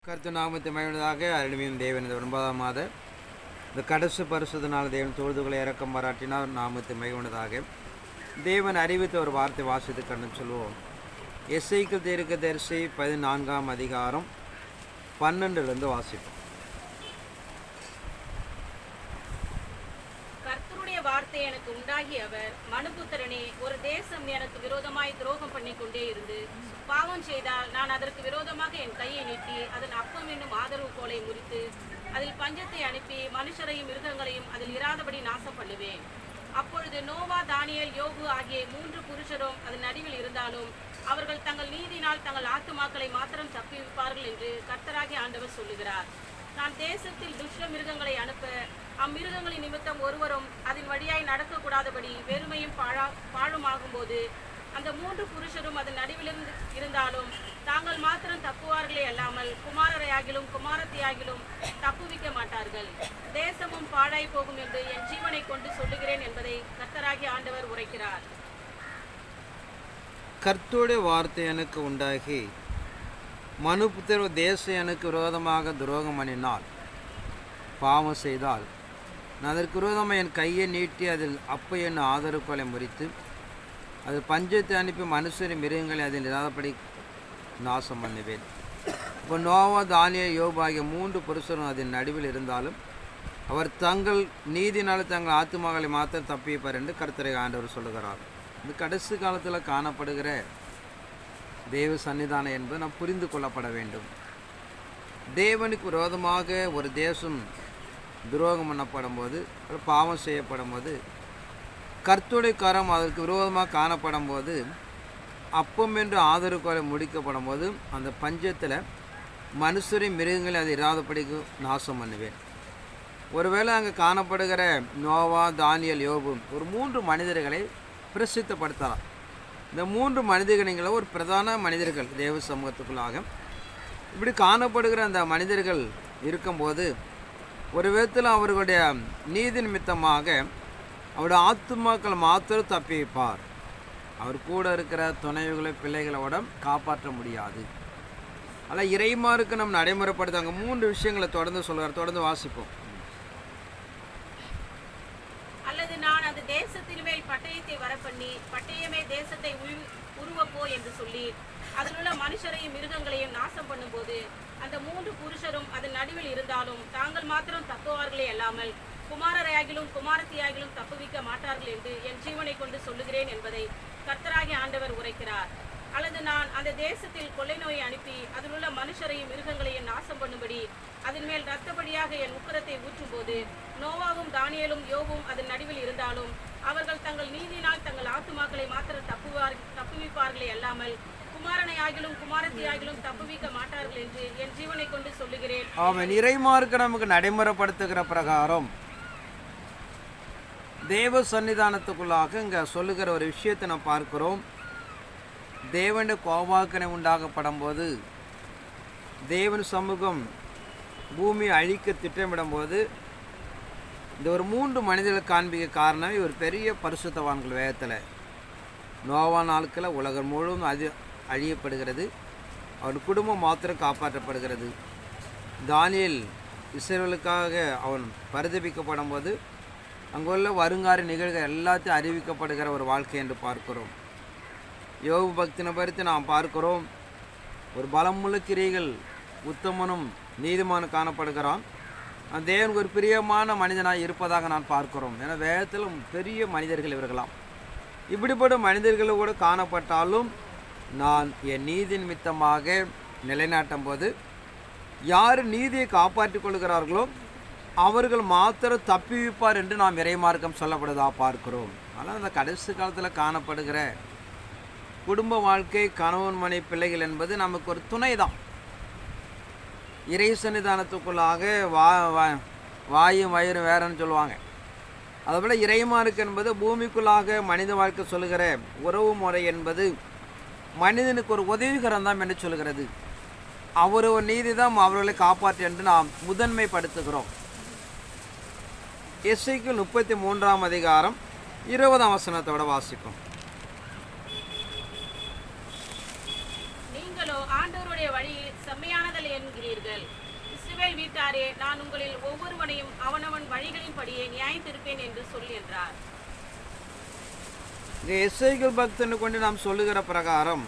கர்த்தர் நாமத்தை மகிழ்ந்ததாக அருமையும் தேவன் இந்த 9ஆம் மாத இந்த கடைசி பரிசுத்தனால் தேவன் தொழுதுகளை இறக்கம் பாராட்டினார். நாமத்தை மகிழ்ந்ததாக தேவன் அறிவித்த ஒரு வார்த்தை வாசித்து கண்டு சொல்வோம். எசேக்கியேல் தீர்க்கதரிசி 14ஆம் அதிகாரம் 12 வாசிப்போம். கர்த்தருடைய வார்த்தை எனக்கு உண்டாகி அவர், மனுபுத்திரனே, ஒரு தேசம் எனக்கு விரோதமாய் துரோகம் பண்ணி கொண்டே இருந்து பாவம் செய்தால் நான் அதற்கு விரோதமாக என் கையை நீட்டி அதன் அப்பம் என்னும் ஆதரவு கோலை முறித்து அதில் பஞ்சத்தை அனுப்பி மனுஷரையும் மிருகங்களையும் அதில் இராதபடி நாசம் பண்ணுவேன். அப்பொழுது நோவா, தானியேல், யோபு ஆகிய 3 புருஷரும் அதன் நடுவில் இருந்தாலும் அவர்கள் தங்கள் நீதினால் தங்கள் ஆத்துமாக்களை மாத்திரம் தப்பிவிப்பார்கள் என்று கர்த்தராகிய ஆண்டவர் சொல்லுகிறார். நான் தேசத்தில் துஷ்ட மிருகங்களை அனுப்ப அம்மிருகங்களின் நிமித்தம் ஒருவரும் அதன் வழியாய் நடக்கக்கூடாதபடி வெறுமையும் பாழுமாகும் போது அந்த 3 புருஷரும் அதன் நடுவில் இருந்தாலும் தாங்கள் மாத்திரம் தப்புவார்களே அல்லாமல் குமாரரையாகிலும் குமாரத்தியாகிலும் தப்புவிக்க மாட்டார்கள். தேசமும் பாழாய் போகும் என்று என் ஜீவனை கொண்டு சொல்லுகிறேன் என்பதை கர்த்தராகிய ஆண்டவர் உரைக்கிறார். கர்த்தருடைய வார்த்தை எனக்கு உண்டாகி, மனுபுத்திர தேசம் எனக்கு விரோதமாக துரோகம் பண்ணினால் பாவம் செய்தால் நான் அதற்கு விரோதமாக என் கையை நீட்டி அதில் அப்ப என்னும் ஆதரவுகளை முறித்து அது பஞ்சத்தை அனுப்பி மனுஷரை மிருகங்களை அதில் இராதபடி நாசம் பண்ணுவேன். இப்போ நோவா, தானியேல், யோபு ஆகிய 3 புருஷரும் அதன் நடுவில் இருந்தாலும் அவர் தங்கள் நீதினால் தங்கள் ஆத்துமாக்களை மாத்திரம் தப்பிப்பார் என்று கர்த்தராகிய ஆண்டவர் சொல்லுகிறார். இந்த கடைசி காலத்தில் காணப்படுகிற தேவ சன்னிதானம் என்பது நாம் புரிந்து கொள்ளப்பட வேண்டும். தேவனுக்கு விரோதமாக ஒரு தேசம் துரோகம் பண்ணப்படும் போது, பாவம் செய்யப்படும் போது, கர்த்தருடைய கரம் அதற்கு விரோதமாக காணப்படும் போது, அப்பம் என்று ஆதரவுகளை முடிக்கப்படும் போது அந்த பஞ்சத்தில் மனுஷரை மிருகங்களை அது இராதபடிக்கு நாசம் பண்ணுவேன். ஒருவேளை அங்கே காணப்படுகிற நோவா, தானியேல், யோபு ஒரு 3 மனிதர்களை பிரசித்தப்படுத்தலாம். இந்த 3 மனிதர்களை ஒரு பிரதான மனிதர்கள் தேவ சமூகத்துக்குள்ளாக இப்படி காணப்படுகிற அந்த மனிதர்கள் இருக்கும்போது ஒரு விதத்தில் அவர்களுடைய நீதி நிமித்தமாக அவருடைய ஆத்துமாக்கள் மாத்திரம் தப்பி வைப்பார். அவர் கூட இருக்கிற துணைவுகளை பிள்ளைகளோட காப்பாற்ற முடியாது. ஆனால் இறைமாருக்கு நம்ம நடைமுறைப்படுத்தாங்க 3 விஷயங்களை தொடர்ந்து சொல்கிறார். தொடர்ந்து வாசிப்போம். அல்லது நான் அந்த தேசத்தின் மேல் பட்டயத்தை வரப்பண்ணி பட்டயமே தேசத்தை உருவப்போ என்று சொல்லி அதிலுள்ள மனுஷரையும் மிருகங்களையும் நாசம் பண்ணும்போது அந்த 3 புருஷரும் அதன் நடுவில் இருந்தாலும் தாங்கள் மாத்திரம் தப்புவார்களே அல்லாமல் குமாரரையாகிலும் குமாரத்தியாகிலும் தப்புவிக்க மாட்டார்கள் என்று என் ஜீவனை கொண்டு சொல்லுகிறேன் என்பதை கர்த்தராகிய ஆண்டவர் உரைக்கிறார். அல்லது நான் அந்த தேசத்தில் கொள்ளை நோயை அனுப்பி அதிலுள்ள மனுஷரையும் மிருகங்களையும் நாசம் பண்ணும்படி அதன் மேல் இரத்தப்படியாக என் உக்கிரத்தை ஊற்றும் போது நோவாவும், தானியேலும், யோபும் அதன் நடுவில் இருந்தாலும் அவர்கள் தங்கள் நீதினால் தங்கள் ஆத்துமாக்களை மாத்திரம் தப்புவிப்பார்களே அல்லாமல் குமாரனையாகிலும் குமாரத்தியாகிலும் தப்புவிக்க மாட்டார்கள் என்று என் ஜீவனை கொண்டு சொல்லுகிறேன். அவன் இறைமார்க்கு நமக்கு நடைமுறைப்படுத்துகிற பிரகாரம் தேவ சன்னிதானத்துக்குள்ளாக இங்கே சொல்லுகிற ஒரு விஷயத்தை நாம் பார்க்கிறோம். தேவனுடைய கோபாக்கனை உண்டாகப்படும் போது, தேவன் சமூகம் பூமியை அழிக்க திட்டமிடும் போது இந்த ஒரு 3 மனிதர்கள் காண்பிக்க காரணம் ஒரு பெரிய பரிசுத்தவான்கள். வேகத்தில் நோவா நாட்களில் உலகம் முழுவதும் அழியப்படுகிறது. அவன் குடும்பம் மாத்திரம் காப்பாற்றப்படுகிறது. தானியேல் இஸ்ரவேலுக்காக அவன் பரிதபிக்கப்படும் போது அங்குள்ள வருங்கால நிகழ்வுகள் எல்லாத்தையும் அறிவிக்கப்படுகிற ஒரு வாழ்க்கை என்று பார்க்கிறோம். யோபு பக்தினை பறித்து நாம் பார்க்கிறோம். ஒரு பலமுள்ள கிரியைகள் உத்தமனும் நீதிமானும் காணப்படுகிறான். அந்த தேவனுக்கு ஒரு பிரியமான மனிதனாக இருப்பதாக நான் பார்க்கிறோம். ஏன்னா வேதத்தில் பெரிய மனிதர்கள் இவர்களாம். இப்படிப்பட்ட மனிதர்கள் கூட காணப்பட்டாலும் நான் என் நீதி நிமித்தமாக நிலைநாட்டும் போது யார் நீதியை காப்பாற்றிக் கொள்கிறார்களோ அவர்கள் மாத்திரம் தப்பிவிப்பார் என்று நாம் இறைமார்க்கம் சொல்லப்படுவதாக பார்க்கிறோம். ஆனால் அந்த கடைசி காலத்தில் காணப்படுகிற குடும்ப வாழ்க்கை, கணவன் மனை பிள்ளைகள் என்பது நமக்கு ஒரு துணை தான். இறை சன்னிதானத்துக்குள்ளாக வாயும் வயிறும் வேறன்னு சொல்லுவாங்க. அதுபோல் இறைமார்க்கு என்பது பூமிக்குள்ளாக மனித வாழ்க்கை சொல்லுகிற உறவு முறை என்பது மனிதனுக்கு ஒரு உதவிகரம் தான் என்று சொல்கிறது. அவர் ஒரு நீதி தான் அவர்களை காப்பாற்று என்று நாம் முதன்மைப்படுத்துகிறோம். எசேக்கியேல் 33ஆம் அதிகாரம் 20ஆம் வசனத்தோட வாசிப்போம். நீங்களோ ஆண்டவருடைய வழியில் செம்மையானதல்ல என்கிறீர்கள். சொன்னீர்கள். இஸ்ரவேல் வீட்டாரே, நான் உங்களில் ஒவ்வொருவனையும் அவனவன் வழிகளின்படியே நியாயத்திருப்பேன் என்று சொல் என்றார். இங்கே எசேக்கியேல் பக்தனை கொண்டு நாம் சொல்லுகிற பிரகாரம்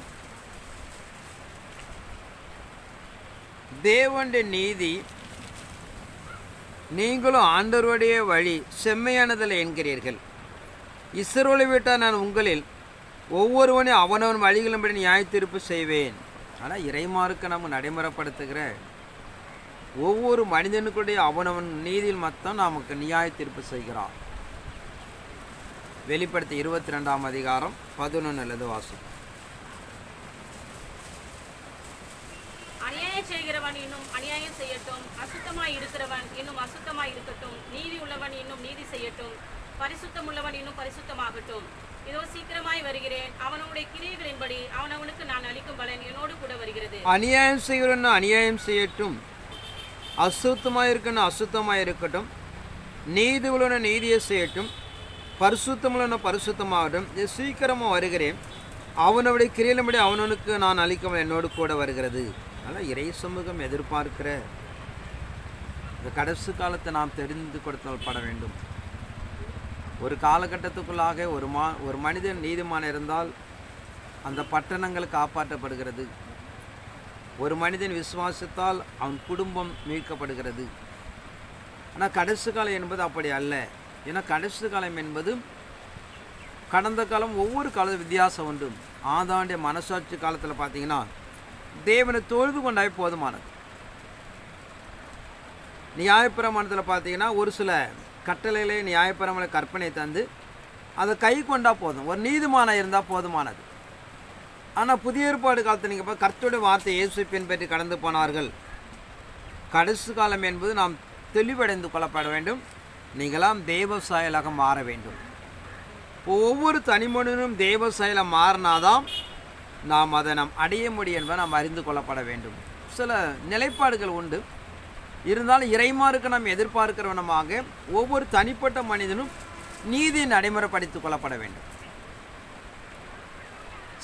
தேவனுடைய நீதி நீங்களும் ஆண்டவருடைய வழி செம்மையானதில் என்கிறீர்கள். இஸ்ரவேலை விட்டால் நான் உங்களில் ஒவ்வொருவனையும் அவனவன் வழிகளின்படி நியாயத்தீர்ப்பு செய்வேன். ஆனால் இறைமார்க்க நம்ம நடைமுறைப்படுத்துகிற ஒவ்வொரு மனிதனுக்குடைய அவனவன் நீதியில் மட்டும் நமக்கு நியாயத்தீர்ப்பு செய்கிறான். வெளிப்படுத்தி 22ஆம் அதிகாரம் 11 வாசம். அநியாயம் செய்கிறவன் இன்னும் அநியாயம் செய்யட்டும், அசுத்தமாய் இருக்கிறவன் இன்னும் அசுத்தமாய் இருக்கட்டும், நீதி உள்ளவன் இன்னும் நீதி செய்யட்டும், பரிசுத்தம் உள்ளவன் இன்னும் பரிசுத்தமாகட்டும். இதோ சீக்கிரமாய் வருகிறேன். அவனுடைய கிரியைகளின்படி அவனவனுக்கு நான் அளிக்கும் பலன் என்னோடு கூட வருகிறது. அநியாயம் செய்கிறவன் அநியாயம் செய்யட்டும், அசுத்தமாக இருக்கணும் அசுத்தமாக இருக்கட்டும், நீதி உள்ளவன நீதியை செய்யட்டும், பரிசுத்தம் உள்ளவன பரிசுத்தமாகட்டும். இது சீக்கிரமாக வருகிறேன். அவனுடைய கிரியையின்படி அவனவனுக்கு நான் அளிக்கும் என்னோடு கூட வருகிறது. அதனால் இறை சமூகம் எதிர்பார்க்கிற இந்த கடைசி காலத்தை நாம் தெரிந்து கொடுத்தல் வேண்டும். ஒரு காலகட்டத்துக்குள்ளாக ஒரு மனிதன் நீதிமான் இருந்தால் அந்த பட்டணங்கள் காப்பாற்றப்படுகிறது. ஒரு மனிதன் விசுவாசித்தால் அவன் குடும்பம் மீட்கப்படுகிறது. ஆனால் கடைசி காலம் என்பது அப்படி அல்ல. ஏன்னா கடைசி காலம் என்பது கடந்த காலம் ஒவ்வொரு காலத்தும் வித்தியாசம் உண்டு. ஆதாண்டிய மனசாட்சி காலத்தில் பார்த்தீங்கன்னா தேவனை தொழுது கொண்டாய் போதுமானது. நியாயப்பிரமாணத்தில் பார்த்தீங்கன்னா ஒரு சில கட்டளைகளே நியாயப்பிரமாண கற்பனை தந்து அதை கை கொண்டா போதும், ஒரு நீதிமானம் இருந்தால் போதுமானது. ஆனால் புதிய ஏற்பாடு காலத்தில் நீங்கள் கர்த்தருடைய வார்த்தை இயேசுவை பின்பற்றி கடந்து போனார்கள். கடைசி காலம் என்பது நாம் தெளிவடைந்து கொள்ளப்பட வேண்டும். நீங்களாம் தேவ சாயலாக மாற வேண்டும். ஒவ்வொரு தனிமனிதனும் தேவ சாயலாக மாறினாதான் நாம் அதை அடைய முடியும் என்பதை நாம் அறிந்து கொள்ளப்பட வேண்டும். சில நிலைப்பாடுகள் உண்டு. இருந்தாலும் இறைமாருக்கு நாம் எதிர்பார்க்கிறவனமாக ஒவ்வொரு தனிப்பட்ட மனிதனும் நீதியை நடைமுறைப்படுத்திக் கொள்ளப்பட வேண்டும்.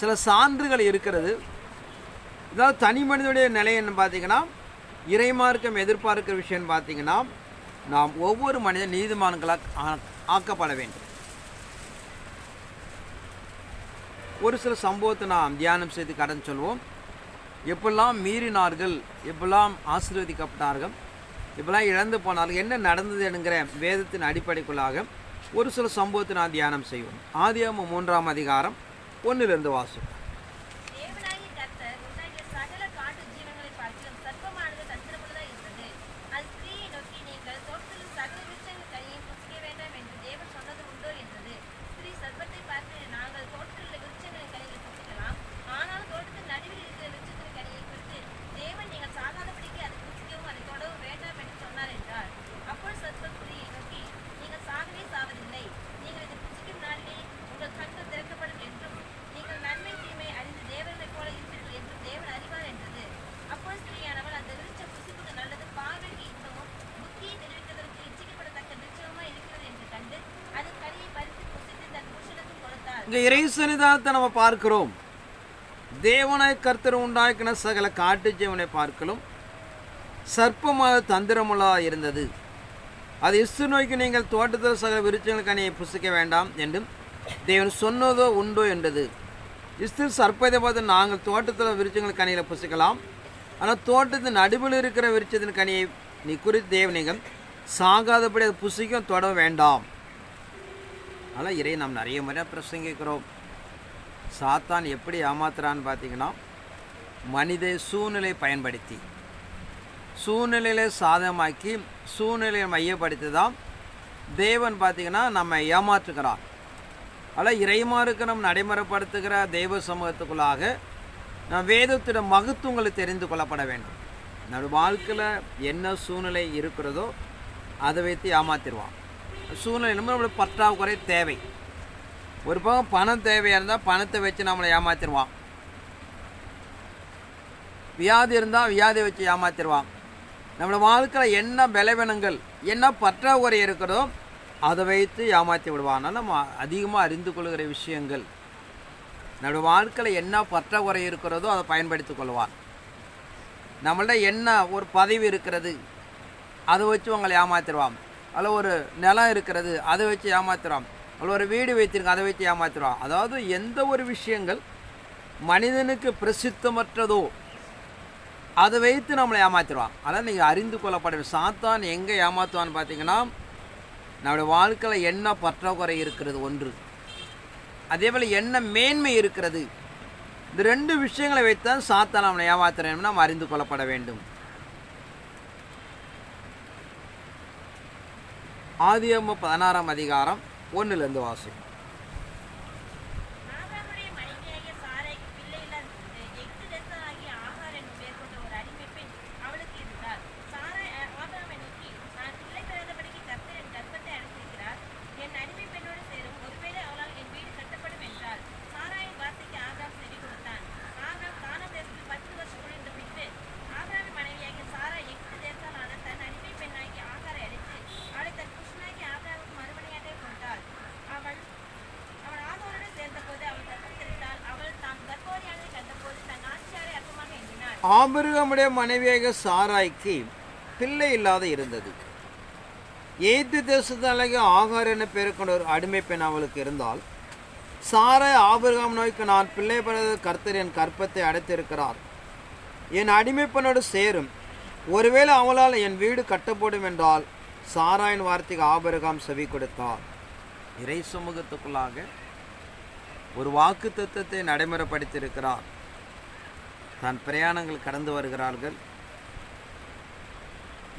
சில சான்றுகள் இருக்கிறது. இதாவது தனி மனிதனுடைய நிலை என்ன பார்த்தீங்கன்னா, இறைமார்க்கம் எதிர்பார்க்கிற விஷயம் பார்த்தீங்கன்னா, நாம் ஒவ்வொரு மனிதன் நீதிமான்களாக ஆக்கப்பட வேண்டும். ஒரு சில சம்பவத்தை நாம் தியானம் செய்து கடன் சொல்வோம். எப்பெல்லாம் மீறினார்கள், எப்பெல்லாம் ஆசீர்வதிக்கப்பட்டார்கள், இப்பெல்லாம் இழந்து போனார்கள், என்ன நடந்தது என்கிற வேதத்தின் அடிப்படைக்குள்ளாக ஒரு சில சம்பவத்தை நான் தியானம் செய்வோம். ஆதியாகமம் 3ஆம் அதிகாரம் 1 வாசம். இங்கே இறை சன்னிதானத்தை நம்ம பார்க்கிறோம். தேவனாய் கர்த்தர் உண்டாக்கின சகல காட்டு ஜீவனை பார்க்கலும் சர்ப்பமாக தந்திரமுள்ளதாக இருந்தது. அது இஸ்து நோய்க்கு நீங்கள் தோட்டத்தில் சகல விருட்சங்கள் கனியை புசிக்க வேண்டாம் என்றும் தேவன் சொன்னதோ உண்டோ என்றது. இஸ்து சர்ப்பத்தை பார்த்து நாங்கள் தோட்டத்தில் விருட்சங்கள் கனிகளை புசிக்கலாம், ஆனால் தோட்டத்தின் நடுவில் இருக்கிற விருட்சத்தின் கனியை நீ குறித்து தேவனிகள் சாகாதபடி அது புசிக்கும் தொட வேண்டாம். அதனால் இறை நாம் நிறைய முறை பிரசங்கிக்கிறோம். சாத்தான் எப்படி ஏமாத்துறான்னு பார்த்தீங்கன்னா, மனித சூழ்நிலை பயன்படுத்தி சூழ்நிலையில சாதகமாக்கி சூழ்நிலையை மையப்படுத்தி தான் தேவன் பார்த்திங்கன்னா நம்ம ஏமாற்றுகிறான். அதனால் இறைமாருக்கு நம்ம நடைமுறைப்படுத்துகிற தெய்வ சமூகத்துக்குள்ளாக நம் வேதத்திட மகத்துவங்களை தெரிந்து கொள்ளப்பட வேண்டும். நம்ம வாழ்க்கையில் என்ன சூழ்நிலை இருக்கிறதோ அதை வைத்து ஏமாத்திடுவான். சூழ்நிலை நம்மளுடைய பற்றாக்குறை தேவை. ஒரு பக்கம் பணம் தேவையாக இருந்தால் பணத்தை வச்சு நம்மளை ஏமாத்திடுவான். வியாதி இருந்தால் வியாதியை வச்சு ஏமாத்திடுவான். நம்மளோட வாழ்க்கையில் என்ன பலவீனங்கள் என்ன பற்றாக்குறை இருக்கிறதோ அதை வைத்து ஏமாற்றி விடுவான். நம்ம அதிகமாக அறிந்து கொள்கிற விஷயங்கள் நம்மளோட வாழ்க்கையில் என்ன பற்றாக்குறை இருக்கிறதோ அதை பயன்படுத்தி கொள்வான். நம்மள்ட்ட என்ன ஒரு பதவி இருக்கிறது அதை வச்சு உங்களை ஏமாத்திடுவான், அதில் ஒரு நிலம் இருக்கிறது அதை வச்சு ஏமாத்திடுவான், அதில் ஒரு வீடு வைத்திருக்க அதை வச்சு ஏமாத்திடுவான். அதாவது எந்த ஒரு விஷயங்கள் மனிதனுக்கு பிரசித்தமற்றதோ அதை வைத்து நம்மளை ஏமாத்திடுவான். அதான் நீங்கள் அறிந்து கொள்ளப்பட சாத்தான் எங்கே ஏமாற்றுவான்னு பார்த்தீங்கன்னா, நம்முடைய வாழ்க்கையில் என்ன பற்றாக்குறை இருக்கிறது ஒன்று, அதே போல் என்ன மேன்மை இருக்கிறது, இந்த 2 விஷயங்களை வைத்தான் சாத்தான் நம்மளை ஏமாத்துறேன் நாம் அறிந்து கொள்ளப்பட வேண்டும். ஆதியாகமம் 16ஆம் அதிகாரம் 1 வாசிக்கும். ஆபிரகாமுடைய மனைவியாகிய சாராய்க்கு பிள்ளை இல்லாதிருந்தது. எகிப்து தேசத்தாகிய ஆகார் என்னும் பெயர் கொண்ட ஒரு அடிமைப் பெண் அவளுக்கு இருந்தாள். சாராய் ஆபிரகாமை நோக்கி, நான் பிள்ளை பெறாதபடிக்கு கர்த்தர் என் கர்ப்பத்தை அடைத்திருக்கிறார். என் அடிமைப் பெண்ணோடு சேரும். ஒருவேளை அவளால் என் வீடு கட்டப்படும் என்றாள். சாராயின் வார்த்தைக்கு ஆபிரகாம் செவி கொடுத்தான். ஆபிரகாம் கானான் தேசத்தில் 10 வருஷம் குடியிருந்த பின்பு ஆபிரகாமின் மனைவியாகிய சாராய் எகிப்து தேசத்தாலான தன் அடிமைப் பெண்ணாகிய ஆகாரை அழைத்து அவளை தன் புருஷனாகிய ஆபிரகாமுக்கு மறுமனையாக கொண்டாள். அவன் ஆதோருடன் சேர்ந்தபோது அவள் கர்ப்பம் தரித்தாள். அவள் தாம் கர்ப்பவதியானதை கண்டபோது தன் ஆட்சியாரை அற்பமாக எண்ணினாள். ஆபிரகாமுடைய மனைவியாக சாராய்க்கு பிள்ளை இல்லாத இருந்தது. எகிப்து தேசத்தாகிய ஆகார் என பெயர் கொண்ட ஒரு அடிமை பெண் அவளுக்கு இருந்தால், சாராய் ஆபிரகாம் நோய்க்கு, நான் பிள்ளை பெறாத கர்த்தர் என் கற்பத்தை அடைத்திருக்கிறார், என் அடிமை பெண்ணோடு சேரும். ஒருவேளை அவளால் என் வீடு கட்டப்படும் என்றால் சாராயின் வார்த்தைக்கு ஆபிரகாம் செவி கொடுத்தார். இறை சமூகத்துக்குள்ளாக ஒரு வாக்கு தத்துவத்தை நடைமுறைப்படுத்தியிருக்கிறார். தன் பிரயாணங்கள் கடந்து வருகிறார்கள்.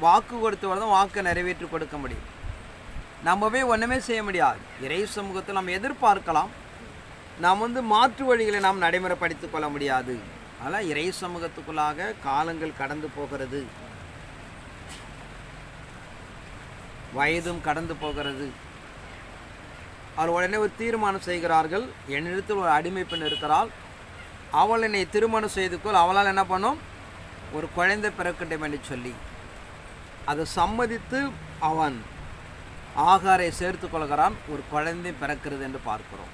வாக்கு கொடுத்தவர் தான் வாக்கை நிறைவேற்றி கொடுக்க முடியும். நம்ம போய் ஒன்றுமே செய்ய முடியாது. இறை சமூகத்தில் நாம் எதிர்பார்க்கலாம், நாம் மாற்று வழிகளை நாம் நடைமுறைப்படுத்தி கொள்ள முடியாது. அதனால் இறை சமூகத்துக்குள்ளாக காலங்கள் கடந்து போகிறது, வயதும் கடந்து போகிறது. அவர் உடனே ஒரு தீர்மானம் செய்கிறார்கள், என்னிடத்தில் ஒரு அடிமை பெண் இருக்கிறாள், அவள் என்னை திருமணம் செய்து கொள், அவளால் என்ன பண்ணும், ஒரு குழந்தை பிறக்கட்டும் என்று சொல்லி அதை சம்மதித்து அவன் ஆகாரை சேர்த்து கொள்கிறான். ஒரு குழந்தை பிறக்கிறது என்று பார்க்கிறோம்.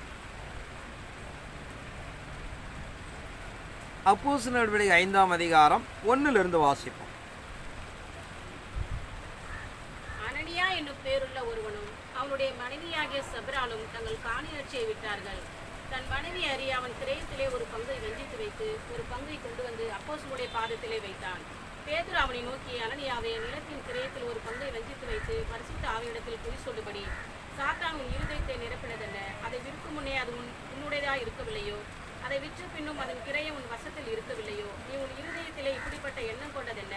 அப்போஸ்தலர் நடவடிக்கை 5ஆம் அதிகாரம் 1 வாசிப்போம். அனனியா என்னும் பேருள்ள ஒருவனும் அவனுடைய மனைவியாகிய சப்ராலும் தங்கள் காணியாட்சியை விட்டார்கள். தன் மனைவி அறிய அவன் கிரயத்திலே ஒரு பங்கை வஞ்சித்து வைத்து ஒரு பங்கை கொண்டு வந்து அப்போஸ்தலருடைய பாதத்திலே வைத்தான். பேதுரு அவனை நோக்கி, அனனியாவே, நிலத்தின் கிரயத்தில் ஒரு பங்கை வஞ்சித்து வைத்து பரிசுத்த ஆவியிடத்தில் பொய் சொல்லும்படி சாத்தான் உன் இருதயத்தை நிரப்பினதென்ன? அதை விற்கும் முன்னே அது உன்னுடையதாக இருக்கவில்லையோ? அதை விற்ற பின்னும் அதன் கிரயம் உன் வசத்தில் இருக்கவில்லையோ? நீ உன் இருதயத்திலே இப்படிப்பட்ட எண்ணம் கொண்டதென்ன?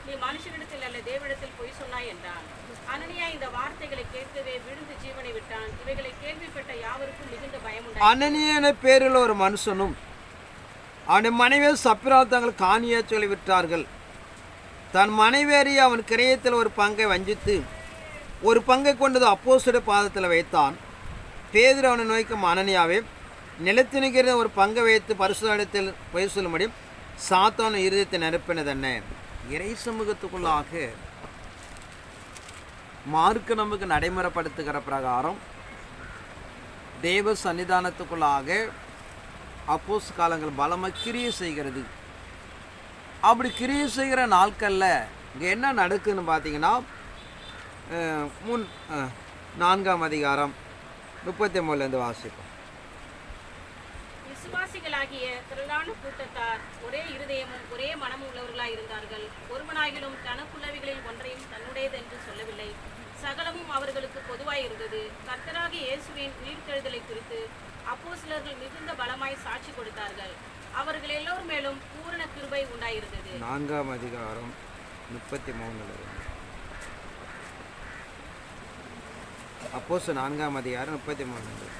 நீ மனுஷனிடத்தில் அல்ல தேவனிடத்தில் பொய் சொன்னாய் என்றான். அனனியா இந்த வார்த்தைகளை கேட்கவே விழுந்து ஜீவனை விட்டான். இவைகளை கேள்விப்பட்ட யாவருக்கும் மிகுந்த பயம் உண்டாயிற்று. அனனியா பேரில் ஒரு மனுஷனும் அவனுடைய மனைவியை சப்பிரால் தங்கள் காணியாட்சிகளை விற்றார்கள். தன் மனைவேறி அவன் கிரயத்தில் ஒரு பங்கை வஞ்சித்து ஒரு பங்கை கொண்டது அப்போஸ்தலருடைய பாதத்தில் வைத்தான். பேதுரு அவனை நோய்க்கும், அனனியாவே, நிலத்தினுக்கிற ஒரு பங்கை வைத்து பரிசுத்தத்தில் பொய் சொல்லும்படி சாத்தான் இருதயத்தை நிரப்பினதென்ன? இறை சமூகத்துக்குள்ளாக மார்க்கு நமக்கு நடைமுறைப்படுத்துகிற பிரகாரம் தேவ சன்னிதானத்துக்குள்ளாக அப்போஸ் காலங்கள் பலமாக கிரியை செய்கிறது. அப்படி கிரியை செய்கிற நாட்களில் இங்கே என்ன நடக்குதுன்னு பார்த்தீங்கன்னா, 4ஆம் அதிகாரம் 33 வாசிப்போம். விசுவாசிகளாகிய திரளான கூட்டத்தார் ஒரே இருதயமும் ஒரே மனமும் உள்ளவர்களாய் இருந்தார்கள். ஒருவனாகிலும் தனக்குள்ளவைகளில் ஒன்றையும் தன்னுடையது என்று சொல்லவில்லை. சகலமும் அவர்களுக்கு பொதுவாய் இருந்தது. கர்த்தராகிய இயேசுவின் உயிர்த்தெழுதலை குறித்து அப்போஸ்தலர்கள் மிகுந்த பலமாய் சாட்சி கொடுத்தார்கள். அவர்கள் எல்லோர் மேலும் பூரண கிருபை உண்டாயிருந்தது. 4ஆம் அதிகாரம் 33 அப்போஸ்தலர் 4ஆம் அதிகாரம் 33.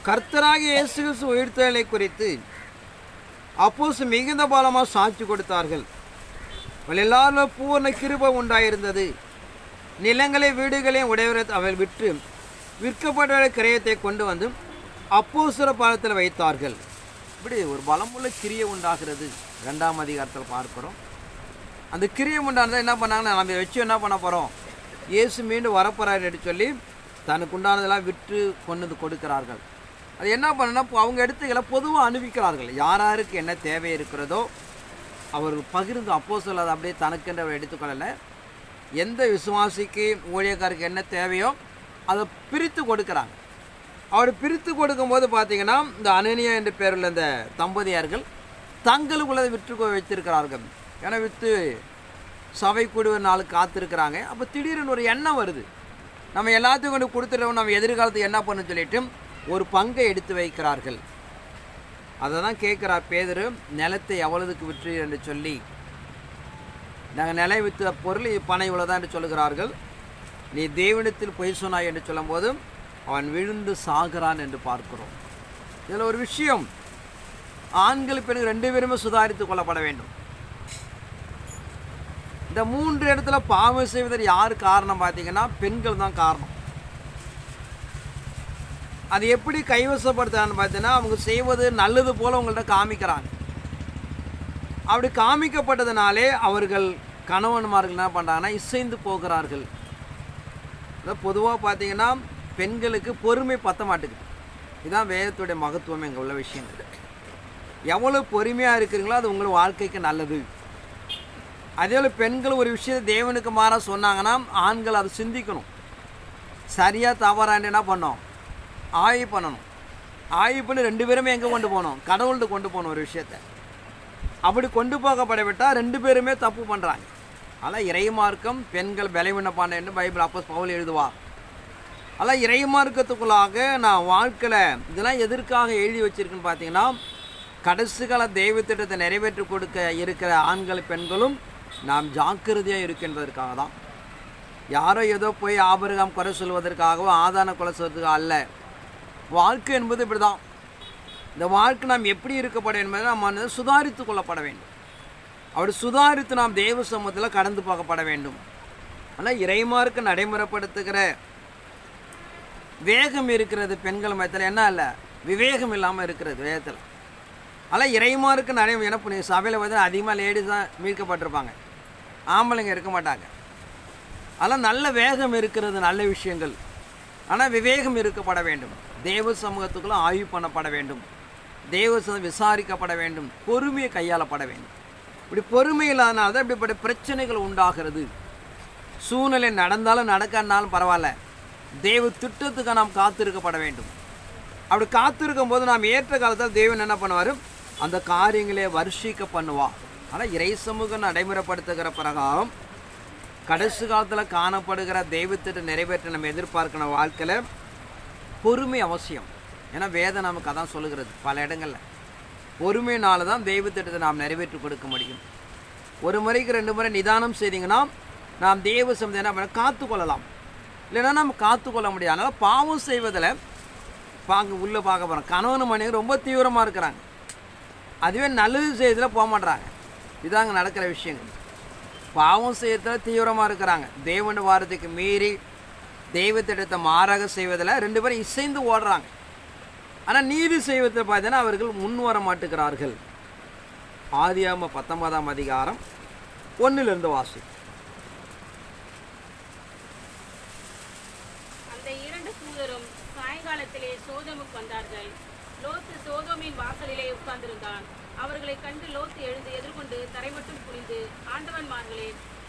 கர்த்தராகிய இயேசு கிறிஸ்து உயிர்த்தெழுதலை குறித்து அப்போஸ்தலர் மிகுந்த பலமாக சாட்சி கொடுத்தார்கள். எல்லாரும் பூர்ண கிருபை உண்டாயிருந்தது. நிலங்களை வீடுகளையும் உடையவரை அவள் விற்று விற்கப்பட்ட கிரயத்தை கொண்டு வந்து அப்போஸ்தலர் பாதத்தில் வைத்தார்கள். இப்படி ஒரு பலமுள்ள கிரியை உண்டாகிறது 2ஆம் அதிகாரத்தில் பார்க்குறோம். அந்த கிரியை உண்டானதை என்ன பண்ணாங்கன்னா, நம்ம வச்சு என்ன பண்ண போகிறோம், இயேசு மீண்டும் வரப்போறாருன்னு சொல்லி தனக்கு உண்டானதெல்லாம் விற்று கொண்டு கொடுக்கிறார்கள். அது என்ன பண்ணுன்னா, அவங்க எடுத்துகளை பொதுவாக அனுபவிக்கிறார்கள். யார் யாருக்கு என்ன தேவை இருக்கிறதோ அவர்கள் பகிர்ந்து. அப்போஸ்தலர் அதை அப்படியே தனக்கென்று அவர் எடுத்துக்கொள்ளலை. எந்த விசுவாசிக்கு ஊழியக்காருக்கு என்ன தேவையோ அதை பிரித்து கொடுக்குறாங்க. அவர் பிரித்து கொடுக்கும்போது பார்த்தீங்கன்னா, இந்த அனனியா என்ற பேரில் இந்த தம்பதியார்கள் தங்களுக்குள்ளதை விற்று வைத்திருக்கிறார்கள். ஏன்னா விற்று சபை கூடி ஒரு நாளுக்கு காத்திருக்கிறாங்க. அப்போ திடீர்னு ஒரு எண்ணம் வருது, நம்ம எல்லாத்தையும் கொண்டு கொடுத்துட்டோம், நம்ம எதிர்காலத்துக்கு என்ன பண்ணு சொல்லிட்டு ஒரு பங்கை எடுத்து வைக்கிறார்கள். அதை தான் கேட்குறார் பேதுரு, நிலத்தை எவ்வளவுக்கு விற்று என்று சொல்லி. நாங்கள் நிலம் விற்ற பொருள் பணம் இவ்வளோதான் என்று சொல்லுகிறார்கள். நீ தேவனிடத்தில் பொய் சொன்னாய் என்று சொல்லும்போது அவன் விழுந்து சாகிறான் என்று பார்க்கிறோம். இதில் ஒரு விஷயம், ஆண்கள் பெண்கள் 2 பேருமே சுதாரித்து கொள்ளப்பட வேண்டும். இந்த 3 இடத்துல பாவம் செய்வதற்கு யார் காரணம் பார்த்தீங்கன்னா, பெண்கள் தான் காரணம். அது எப்படி கைவசப்படுத்துறான்னு பார்த்தீங்கன்னா, அவங்க செய்வது நல்லது போல் உங்கள்கிட்ட காமிக்கிறாங்க. அப்படி காமிக்கப்பட்டதுனாலே அவர்கள் கணவன்மார்கள் என்ன பண்ணுறாங்கன்னா, இசைந்து போகிறார்கள். பொதுவாக பார்த்தீங்கன்னா பெண்களுக்கு பொறுமை பத்த மாட்டேங்குது. இதுதான் வேதத்துடைய மகத்துவம். இங்கே உள்ள விஷயங்கள், எவ்வளோ பொறுமையாக இருக்கிறீங்களோ அது உங்கள் வாழ்க்கைக்கு நல்லது. அதேபோல் பெண்கள் ஒரு விஷயத்தை தேவனுக்கு மாறாக சொன்னாங்கன்னா ஆண்கள் அதை சிந்திக்கணும். சரியாக தவறான்னு என்ன பண்ணோம், ஆய்வு பண்ணணும். ஆய்வு பண்ணி 2 பேருமே எங்கே கொண்டு போகணும், கடவுள்கிட்ட கொண்டு போகணும் ஒரு விஷயத்தை. அப்படி கொண்டு போகப்படவிட்டால் 2 பேருமே தப்பு பண்ணுறாங்க. ஆனால் இறைமார்க்கம் பெண்கள் பலவீனப்பான என்று பைபிள் அப்போஸ் பவுல் எழுதுவார். அதனால் இறைமார்க்கத்துக்குள்ளாக நான் வாழ்க்கையில் இதெல்லாம் எதற்காக எழுதி வச்சிருக்குன்னு பார்த்தீங்கன்னா, கடைசி கால தெய்வ திட்டத்தை நிறைவேற்றி கொடுக்க இருக்கிற ஆண்கள் பெண்களும் நாம் ஜாக்கிரதையாக இருக்கின்றதற்காக தான். யாரோ ஏதோ போய் ஆபிரகாம் குறை சொல்வதற்காகவோ ஆதான கொலை சொல்வதற்காக அல்ல. வாழ்க்கை என்பது இப்படி தான். இந்த வாழ்க்கை நாம் எப்படி இருக்கப்பட என்பதை நாம் சுதாரித்து கொள்ளப்பட வேண்டும். அப்படி சுதாரித்து நாம் தேவ சமூகத்தில் கடந்து போகப்பட வேண்டும். ஆனால் இறைமார்க்கு நடைமுறைப்படுத்துகிற வேகம் இருக்கிறது பெண்கள் மத்தியில், என்ன இல்லை விவேகம் இல்லாமல் இருக்கிறது வேகத்தில். ஆனால் இறைமார்க்கு நடைமுறை என்ன பண்ணி சபையில் வந்து அதிகமாக லேடிஸ் தான் மீட்கப்பட்டிருப்பாங்க, ஆம்பளைங்க இருக்க மாட்டாங்க. அதெல்லாம் நல்ல வேகம் இருக்கிறது, நல்ல விஷயங்கள். ஆனால் விவேகம் இருக்கப்பட வேண்டும். தேவ சமூகத்துக்குள்ள ஆய்வு பண்ணப்பட வேண்டும். தேவ விசாரிக்கப்பட வேண்டும். பொறுமையை கையாளப்பட வேண்டும். இப்படி பொறுமை இல்லாதனால தான் இப்படிப்பட்ட பிரச்சனைகள் உண்டாகிறது. சூழ்நிலை நடந்தாலும் நடக்கனாலும் பரவாயில்ல, தேவ திட்டத்துக்கு நாம் காத்திருக்கப்பட வேண்டும். அப்படி காத்திருக்கும் போது நாம் ஏற்ற காலத்தில் தேவன் என்ன பண்ணுவார், அந்த காரியங்களே வர்ஷிக்க பண்ணுவார். ஆனால் இறை சமூகம் நடைமுறைப்படுத்துகிற பிரகாரம் கடைசி காலத்தில் காணப்படுகிற தெய்வத்திட்ட நிறைவேற்ற நம்ம எதிர்பார்க்கிற வாழ்க்கையில் பொறுமை அவசியம். ஏன்னா வேதம் நமக்கு அதான் சொல்லுகிறது பல இடங்களில். பொறுமையினால தான் தெய்வத்திட்டத்தை நாம் நிறைவேற்றி கொடுக்க முடியும். ஒரு முறைக்கு 2 முறை நிதானம் செய்தீங்கன்னா நாம் தேவ சமூகத்தை என்ன பண்ண காத்துக்கொள்ளலாம். இல்லைன்னா நம்ம காத்துக்கொள்ள முடியாது. அதனால் பாவம் செய்வதில் உள்ளே பார்க்க போகிறோம். கணவன் மனைவி ரொம்ப தீவிரமாக இருக்கிறாங்க, அதுவே நல்லது செய்யறதுல போக மாட்றாங்க. இதாங்க நடக்கிற விஷயங்கள். பாவம் செய்யறதுல தீவிரமாக இருக்கிறாங்க, தேவன் வாரத்துக்கு மீறி தெய்வ திட்டத்தை மாறாக செய்வதில் 2 பேரும் இசைந்து ஓடுறாங்க. ஆனால் நீதி செய்வதை பார்த்தீங்கன்னா அவர்கள் முன் வர மாட்டுகிறார்கள். ஆதியாகமம் 19ஆம் அதிகாரம் 1 வாசி. அந்த 2 தூதரும் சாயங்காலத்திலே சோதோமுக்கு வந்தார்கள். லோத்து சோதோமின் வாசலிலே உட்கார்ந்திருந்தான். அவர்களை கண்டு லோத்து எழுந்து எதிர்கொண்டு தரை மட்டும் குனிந்து, ஆண்டவன்மார்களே,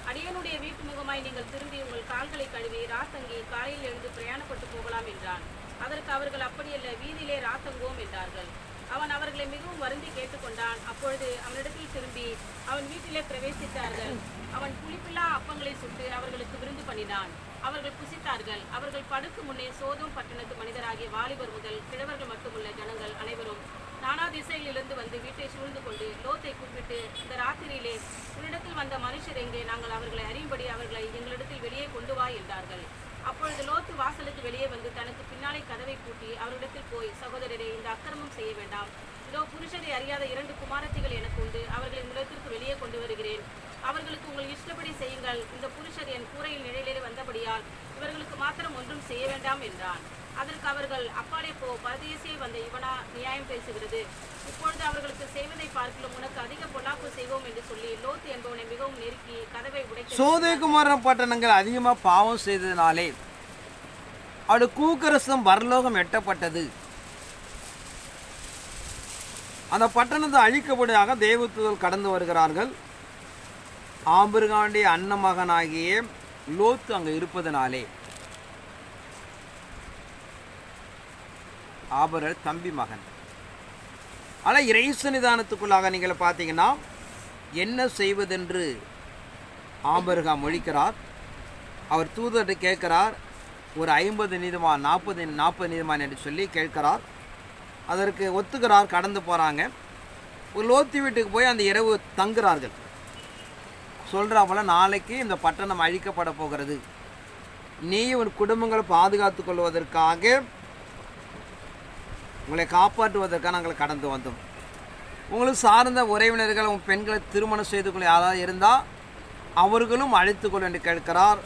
அடியனுடைய வீட்டு முகமாய் நீங்கள் திரும்பி உங்கள் கால்களை கழுவி ராத்தங்கி காலையில் எழுந்து பிரயாணப்பட்டு போகலாம் என்றான். அதற்கு அவர்கள் அப்படியல்ல, வீதியிலே ராத்தங்குவோம் என்றார்கள். அவன் அவர்களை மிகவும் வருந்தி கேட்டுக்கொண்டான். அப்பொழுது அவனிடத்தில் திரும்பி அவன் வீட்டிலே பிரவேசித்தார்கள். அவன் புளிப்பில்லா அப்பங்களை சுட்டு அவர்களுக்கு விருந்து பண்ணினான். அவர்கள் புசித்தார்கள். அவர்கள் படுக்கு முன்னே சோதோம் பட்டணத்து மனிதராகிய வாலிபர் முதல் கிழவர்கள் மட்டுமுள்ள ஜனங்கள் அனைவரும் நானா திசையிலிருந்து வந்து வீட்டை சூழ்ந்து கொண்டு லோத்தை கூப்பிட்டு, இந்த ராத்திரியிலே உன்னிடத்தில் வந்த மனுஷர் எங்கே, நாங்கள் அவர்களை அறியும்படி அவர்களை எங்களிடத்தில் வெளியே கொண்டு வா என்றார்கள். அப்பொழுது லோத்து வாசலுக்கு வெளியே வந்து தனக்கு பின்னாலே கதவை பூட்டி அவர்களிடத்தில் போய், சகோதரரே, இந்த அக்கிரமம் செய்ய வேண்டாம். இதோ புருஷரை அறியாத 2 குமாரத்திகள் எனக்கு உண்டு. அவர்களை உங்களிடத்திற்கு வெளியே கொண்டு வருகிறேன். அவர்களுக்கு உங்கள் இஷ்டப்படி செய்யுங்கள். இந்த புருஷர் என் கூரையில் நிழலிலே வந்தபடியால் இவர்களுக்கு மாத்திரம் ஒன்றும் செய்ய வேண்டாம் என்றான். அதற்கு அவர்கள், அப்பாலே போ, பரதேசியை வந்த இவனா நியாயம் பேசுகிறது. இப்பொழுது இப்பொழுது அவர்களுக்கு செய்வதை பார்க்கிலும் உனக்கு அதிக பொல்லாப்பு செய்வோம் என்று சொல்லி லோத் என்பவனை மிகவும் நெருக்கி கதவை உடைக்க சோதோம் பட்டணங்கள் அதிகமாக பாவம் செய்ததினாலே அவருடைய கூக்கரசம் பரலோகம் எட்டப்பட்டது. அந்த பட்டணத்தை அழிக்கப்படுவதாக தேவதூதர்கள் கடந்து வருகிறார்கள். ஆபிரகாமுடைய அன்னமகனாகிய லோத்து அங்கே இருப்பதனாலே, ஆபரல் தம்பி மகன். ஆனால் இறைசன்னிதானத்துக்குள்ளாக நீங்கள் பார்த்தீங்கன்னா என்ன செய்வதென்று ஆபிரகாம் ஒழிக்கிறார். அவர் தூதர்கிட்ட கேட்கிறார், ஒரு 50 நீதிமான் 40 நீதிமான் என்று சொல்லி கேட்கிறார். அதற்கு ஒத்துக்கிறார். கடந்து போகிறாங்க. ஒரு லோத்து வீட்டுக்கு போய் அந்த இரவு தங்குறார்கள். சொல்கிறாப்புல, நாளைக்கு இந்த பட்டணம் அழிக்கப்பட போகிறது, நீ உன் குடும்பங்களை பாதுகாத்து கொள்வதற்காக உங்களை காப்பாற்றுவதற்காக நாங்கள் கடந்து வந்தோம். உங்களுக்கு சார்ந்த உறவினர்கள் உங்கள் பெண்களை திருமணம் செய்து கொள்ள யாராவது இருந்தால் அவர்களும் அழைத்துக்கொள் என்று கேட்கிறார்.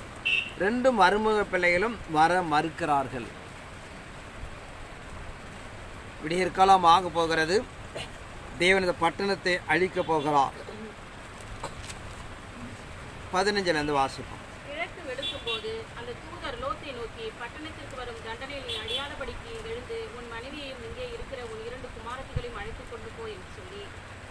2 மருமக பிள்ளைகளும் வர மறுக்கிறார்கள். விடியற்காலம் ஆக போகிறது. தேவன் இந்த பட்டணத்தை அழிக்கப் போகிறார். 15 வாசிப்போம். கிழக்கு வெளுக்கும் போது அந்த தூதர் லோத்தை நோக்கி, பட்டணத்திற்கு வரும் தண்டனையில் நீ அழியாதபடிக்கு எழுந்து உன் மனைவியையும் இங்கே இருக்கிற உன் 2 குமாரத்திகளையும் அழைத்துக் கொண்டு போ என்று சொல்லி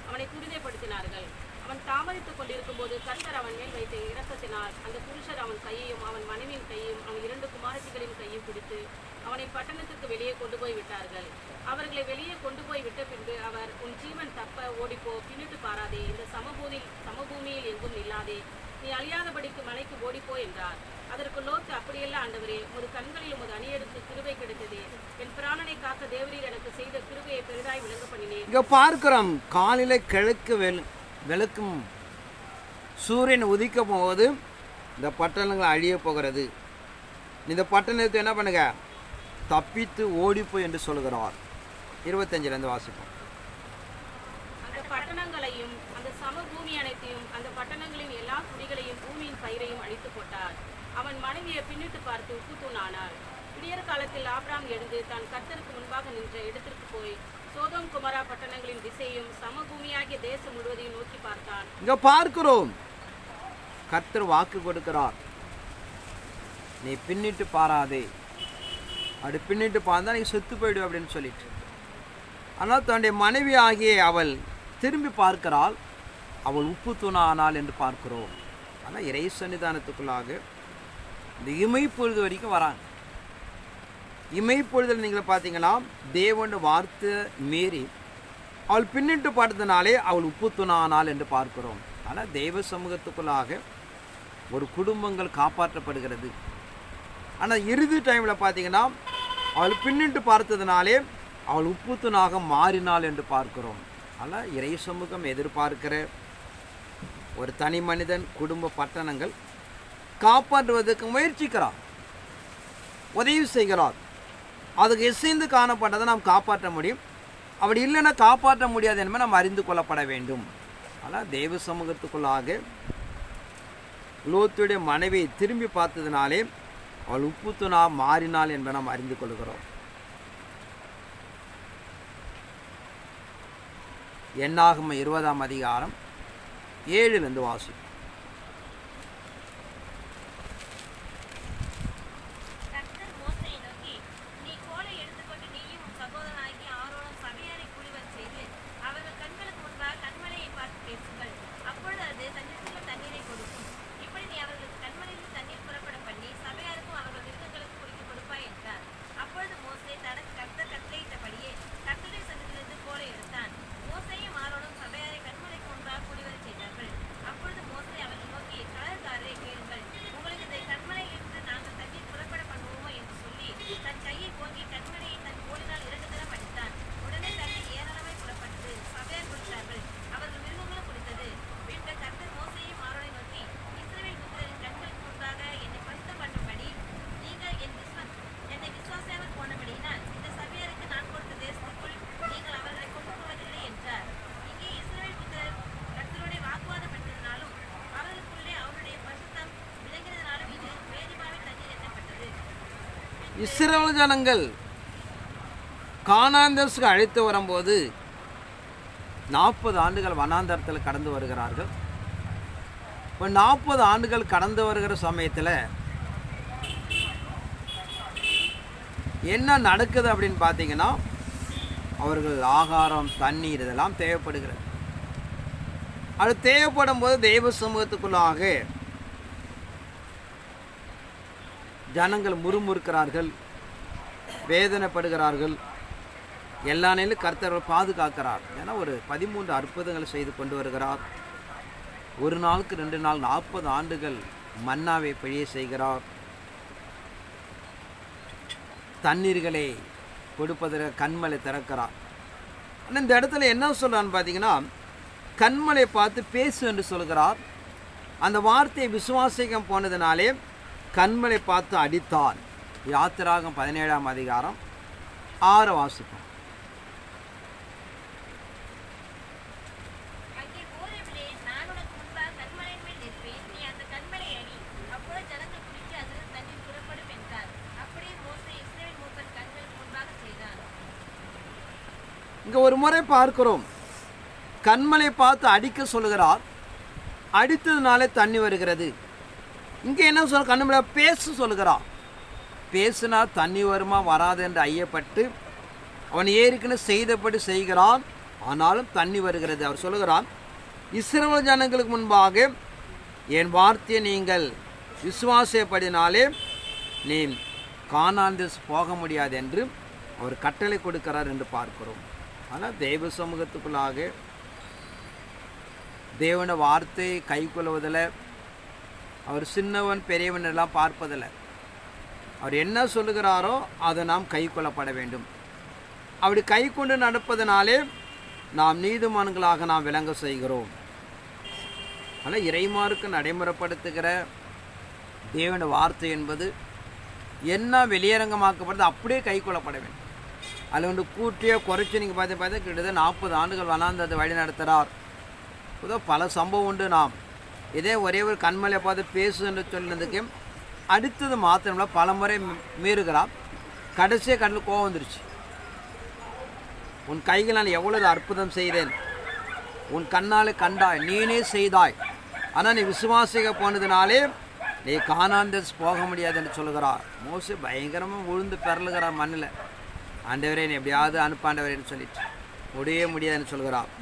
அவனை துரிதப்படுத்தினார்கள். அவன் தாமதித்துக் கொண்டிருக்கும் போது கர்த்தர் அவன் மேல் வைத்த இரக்கத்தினால் அந்த புருஷர் அவன் கையையும் அவன் மனைவியின் கையையும் அவன் 2 குமாரத்திகளின் கையும் பிடித்து அவனை பட்டணத்துக்கு வெளியே கொண்டு போய் விட்டார்கள். அவர்களை வெளியே கொண்டு போய் விட்ட பின்பு அவர், உன் ஜீவன் தப்ப ஓடிப்போ, பின்னிட்டு பாராதே, இந்த சமபூமியில் எங்கும் இல்லாதே, நீ அழியாதபடிக்கு மலைக்கு ஓடிப்போ என்றார். அதற்கு லோத்து, அப்படியல்ல ஆண்டவரே, உமது கண்களில் உமது அணியெடுத்து கிருபை கிடைத்ததே, என் பிராணனை காக்க தேவரீர் எனக்கு செய்த கிருபையை பெரிதாய் விளங்க பண்ணினேன். இங்கே பார்க்கிறோம், காலையில கிழக்கு விளக்கும் சூரியன் உதிக்கும் போது இந்த பட்டணங்கள் அழிய போகிறது. இந்த பட்டணத்தை என்ன பண்ணுங்க, தப்பித்து ஓடிப்போ என்று சொல்கிறார். 25 வாசிப்போம். அந்த பட்டணங்களையும் அந்த சமபூமி அனைத்தையும் அந்த பட்டணங்களின் எல்லா குடிகளையும் பூமியின் பயிரையும் அழித்து போட்டார். அவன் மனைவியை பின்னிட்டு பார்த்து உப்புத்தூணானார். விடியற் காலத்தில் ஆபிராம் எழுந்து தான் கர்த்தருக்கு முன்பாக நின்ற இடத்திற்கு போய் சோதோம் குமரா பட்டணங்களின் திசையும் சமபூமியாகிய தேசம் முழுவதையும் நோக்கி பார்த்தான். இங்க பார்க்கிறோம், கர்த்தர் வாக்கு கொடுக்கிறார், நீ பின்னிட்டு பாராதே, அப்படி பின்னிட்டு பார்த்தா நீ செத்து போயிடு அப்படின்னு சொல்லிட்டு. ஆனால் தன்னுடைய மனைவி ஆகிய அவள் திரும்பி பார்க்கிறாள். அவள் உப்பு தூணானாள் என்று பார்க்கிறோம். ஆனால் இறை சன்னிதானத்துக்குள்ளாக இந்த இமைப்பொழுது வரைக்கும் வராங்க. இமைப்பொழுதில் நீங்கள் பார்த்தீங்கன்னா தேவன் வார்த்தை மீறி அவள் பின்னிட்டு பார்த்ததுனாலே அவள் உப்பு தூணானாள் என்று பார்க்கிறோம். ஆனால் தெய்வ சமூகத்துக்குள்ளாக ஒரு குடும்பங்கள் காப்பாற்றப்படுகிறது. ஆனால் இறுதி டைமில் பார்த்தீங்கன்னா அவள் பின்னிட்டு பார்த்ததுனாலே அவள் உப்புத்தூணாக மாறினாள் என்று பார்க்கிறோம். ஆனால் இறை சமூகம் எதிர்பார்க்கிற ஒரு தனி மனிதன் குடும்ப பட்டணங்கள் காப்பாற்றுவதற்கு முயற்சிக்கிறார், உதவி செய்கிறார். அதுக்கு இசைந்து காணப்பட்டதை நாம் காப்பாற்ற முடியும். அப்படி இல்லைன்னா காப்பாற்ற முடியாது என்பதை நாம் அறிந்து கொள்ளப்பட வேண்டும். ஆனால் தெய்வ சமூகத்துக்குள்ளாக லோத்துடைய மனைவியை திரும்பி பார்த்ததினாலே அவள் உப்புத்துணா மாறினாள் என்பதை நாம் அறிந்து கொள்கிறோம். என்னாகம 20ஆம் அதிகாரம் 7 வாசி. கர்த்தர் மோசேயை நோக்கி, நீ கோலை எடுத்துக்கொண்டு நீயும் உன் சகோதரனாகிய ஆரோனும் சபையாரை கூலிவரச் செய்து அவர்கள் கண்களுக்கு முன்பாக கண்மலையை பார்த்து பேசுங்கள். அப்பொழுது அது தன்னிடத்துள்ள தண்ணீரை கொடுக்கும். இப்படி நீ அவர்களுக்கு கண்மலையில் தண்ணீர் புறப்பட பண்ணி சபையாருக்கும் அவர்கள் மிருகங்களுக்கு குடிக்க கொடுப்பாய் என்றார். அப்பொழுது மோசே தனக்கு கர்த்தர் கட்டளையிட்டபடியே கர்த்தருடைய சன்னதியிலிருந்து கோலை எடுத்தான். மோசேயும் ஆரோனும் சபையாரை கண்மலைக்கு முன்பாக கூலிவரச் செய்தார்கள். அப்பொழுது மோசே அவர்கள் நோக்கி, கடற்காரரை கேளுங்கள், உங்களுக்கு இந்த கண்மலையிலிருந்து நாங்கள் தண்ணீர் புறப்பட பண்ணுவோமோ என்று சொல்லி தன் கையை ஓங்கி கண்மலையை தன் கோலினால் 2 தரம் அடித்தான். உடனே தண்ணீர் ஏராளமாய் புறப்பட்டது. சபையார் குடித்தார்கள், அவர்கள் மிருகங்களும் குடித்தது. பின்பு கர்த்தர் மோசேயும் ஆரோனை நோக்கி, இஸ்ரவேல் புத்திரரின் கண்களுக்கு முன்பாக என்னை பரிசுத்தம் பண்ணும்படி நீங்கள் என்னை விசுவாசியாமல் போனபடியினால் இந்த சபையாருக்கு நான் கொடுத்த தேசத்துக்குள் நீங்கள் அவர்களை கொண்டு போவதில்லை என்றார். இங்கே இஸ்ரவேல் புத்திரர் கர்த்தரோட வாக்குவாதம் பண்ணதினாலும் அவர்களுக்குள்ளே அவருடைய பரிசுத்தம் விளங்கினதினாலும் இது மேரிபாவின் தண்ணீர் எண்ணப்பட்டது. இஸ்ரவேல் ஜனங்கள் கானான் தேசத்துக்கு அழைத்து வரும்போது 40 ஆண்டுகள் வனாந்தரத்தில் கடந்து வருகிறார்கள். இப்போ 40 ஆண்டுகள் கடந்து வருகிற சமயத்தில் என்ன நடக்குது அப்படின்னு பார்த்தீங்கன்னா, அவர்கள் ஆகாரம், தண்ணீர் இதெல்லாம் தேவைப்படுகிறது. அது தேவைப்படும் போது தெய்வ சமூகத்துக்குள்ளாக ஜனங்கள் முறுமுறுக்கிறார்கள், வேதனைப்படுகிறார்கள். எல்லா நிலையிலும் கர்த்தர் பாதுகாக்கிறார். ஏன்னா ஒரு 13 அற்புதங்களை செய்து கொண்டு வருகிறார். ஒரு நாளுக்கு 2 நாள் 40 ஆண்டுகள் மன்னாவை பெய்ய செய்கிறார். தண்ணீர்களை கொடுப்பதற்கு கண்மலை திறக்கிறார். ஆனால் இந்த இடத்துல என்ன சொல்கிறான்னு பார்த்தீங்கன்னா, கண்மலை பார்த்து பேசு என்று சொல்கிறார். அந்த வார்த்தையை விசுவாசிக்க போனதுனாலே கண்மலை பார்த்து அடித்தான். யாத்திராகம் 17ஆம் அதிகாரம் 6 வாசிப்போம். அங்கே ஓரேபிலே நான் உனக்கு முன்பாக கன்மலையின் மேல் நிற்பேன். நீ அந்த கன்மலையை அடி. அப்பொழுது ஜனங்கள் குடிக்க அதிலிருந்து தண்ணீர் புறப்படும் என்றார். அப்படியே மோசே இஸ்ரவேல் மூப்பர் கண்களுக்கு முன்பாக செய்தான். இங்கே ஒரு முறை பார்க்கிறோம், கண்மலை பார்த்து அடிக்க சொல்லுகிறார். அடித்ததுனாலே தண்ணி வருகிறது. இங்கே என்ன சொல்ல, கண்மலை பேச சொல்லுகிறார். பேசினா தண்ணி வருமா வராது என்று ஐயப்பட்டு அவன் ஏற்கனவே செய்தபடி செய்கிறான். ஆனாலும் தண்ணி வருகிறது. அவர் சொல்லுகிறான், இஸ்ரவேல் ஜனங்களுக்கு முன்பாக என் வார்த்தையை நீங்கள் விசுவாசப்படினாலே நீ கானான் தேசம் போக முடியாது என்று அவர் கட்டளை கொடுக்கிறார் என்று பார்க்கிறோம். ஆனால் தெய்வ சமூகத்துக்குள்ளாக தேவன வார்த்தையை கை கொள்வதில் அவர் சின்னவன் பெரியவன் எல்லாம் பார்ப்பதில்லை. அவர் என்ன சொல்லுகிறாரோ அதை நாம் கை கொள்ளப்பட வேண்டும். அப்படி கை கொண்டு நடப்பதனாலே நாம் நீதிமான்களாக நாம் விளங்க செய்கிறோம். ஆனால் இறைமாருக்கு நடைமுறைப்படுத்துகிற தேவன வார்த்தை என்பது என்ன வெளியரங்கமாக்கப்படுது அப்படியே கை கொள்ளப்பட வேண்டும். அதில் வந்து கூட்டியோ குறைச்சி நீங்கள் பார்த்தா கிட்டத்தட்ட 40 ஆண்டுகள் வனாந்தரத்தை வழி நடத்துகிறார். பல சம்பவம் உண்டு. நாம் இதே ஒரே ஒரு கண்மலையை பார்த்து பேசு என்று சொன்னதுக்கு அடுத்தது மாத்திரம்ல பல முறை மீறுகிறான். கடைசியாக கண்ணில் கோவம் வந்துருச்சு. உன் கைகள் நான் எவ்வளவு அற்புதம் செய்தேன், உன் கண்ணால் கண்டாய், நீனே செய்தாய், ஆனால் நீ விசுவாசிக்க போனதுனாலே நீ கானான் தேசம் போக முடியாது என்று சொல்லுகிறார். மோசே பயங்கரமாக விழுந்து பெறலுகிறார் மண்ணில். ஆண்டவரே நீ எப்படியாவது அனுப்பாண்டவரேன்னு சொல்லிட்டு முடியவே முடியாதுன்னு சொல்கிறார்.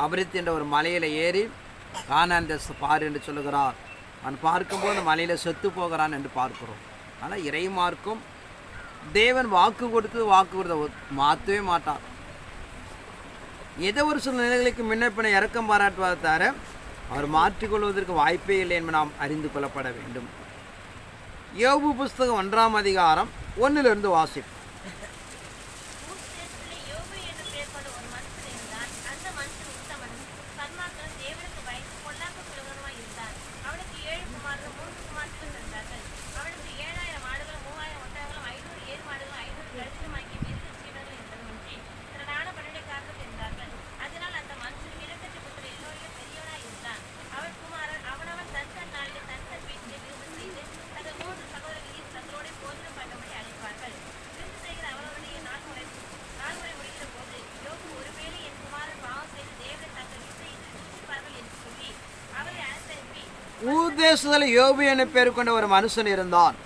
அபரித் என்ற ஒரு மலையில் ஏறி கானான் தேசம் பாரு என்று சொல்லுகிறார். அவன் பார்க்கும்போது மலையில் செத்து போகிறான் என்று பார்க்கிறோம். ஆனால் இறைமார்க்கும் தேவன் வாக்கு கொடுத்த மாற்றவே மாட்டார். ஏதோ ஒரு சில நிலைகளுக்கு முன்னப்பின இறக்கம் பாராட்டுவதை தவிர அவர் மாற்றிக்கொள்வதற்கு வாய்ப்பே இல்லை என்று நாம் அறிந்து கொள்ளப்பட வேண்டும். யோபு புஸ்தகம் 1ஆம் அதிகாரம் 1 வாசிப்போம். ஊர்தேசத்திலே யோபு என்று பெயர் கொண்ட ஒரு மனுஷன் இருந்தான். அந்த மனுஷன் உத்தமனும் சன்மார்க்கனும், தேவனுக்கு பயந்து பொல்லாப்புக்கு விரோதமாய் இருந்தான். அவனுக்கு 7 குமாரரும் 3 குமாரத்திகள் இருந்தார்கள். அவனுக்கு 7000 ஆடுகளும் 3000 ஒட்டகங்களும் 500 ஏர் மாடுகளும் 500 கழுதைகளும் ஆகிய மிருக ஜீவன்கள் இருந்ததுமன்றி திரளான பணிவிடைக்காரர்கள் இருந்தார்கள். அதனால் அந்த மனுஷன் இரக்கத்தை புத்திர எல்லோரிலும் பெரியவனாய் இருந்தான். அவன் குமாரர் அவனவன் தன் நாளிலே தன் வீட்டிலே விருந்து செய்து தங்கள் 3 சகோதரர்களையும் தங்களோட போஜனம் பண்ணும்படி அழைப்பார்கள். விருந்து செய்கிற அவர்களுடைய நாள்முறை முடிகிற போது யோபு ஒருவேளை என் குமாரன் பாவம் செய்து தேவனை தங்கள் இசையை தூசிப்பார்கள் என்று சொல்லி அவரை அனுப்பி ஊர்தேசத்தில் யோபு என பேர் கொண்ட ஒரு மனுஷன் இருந்தான்.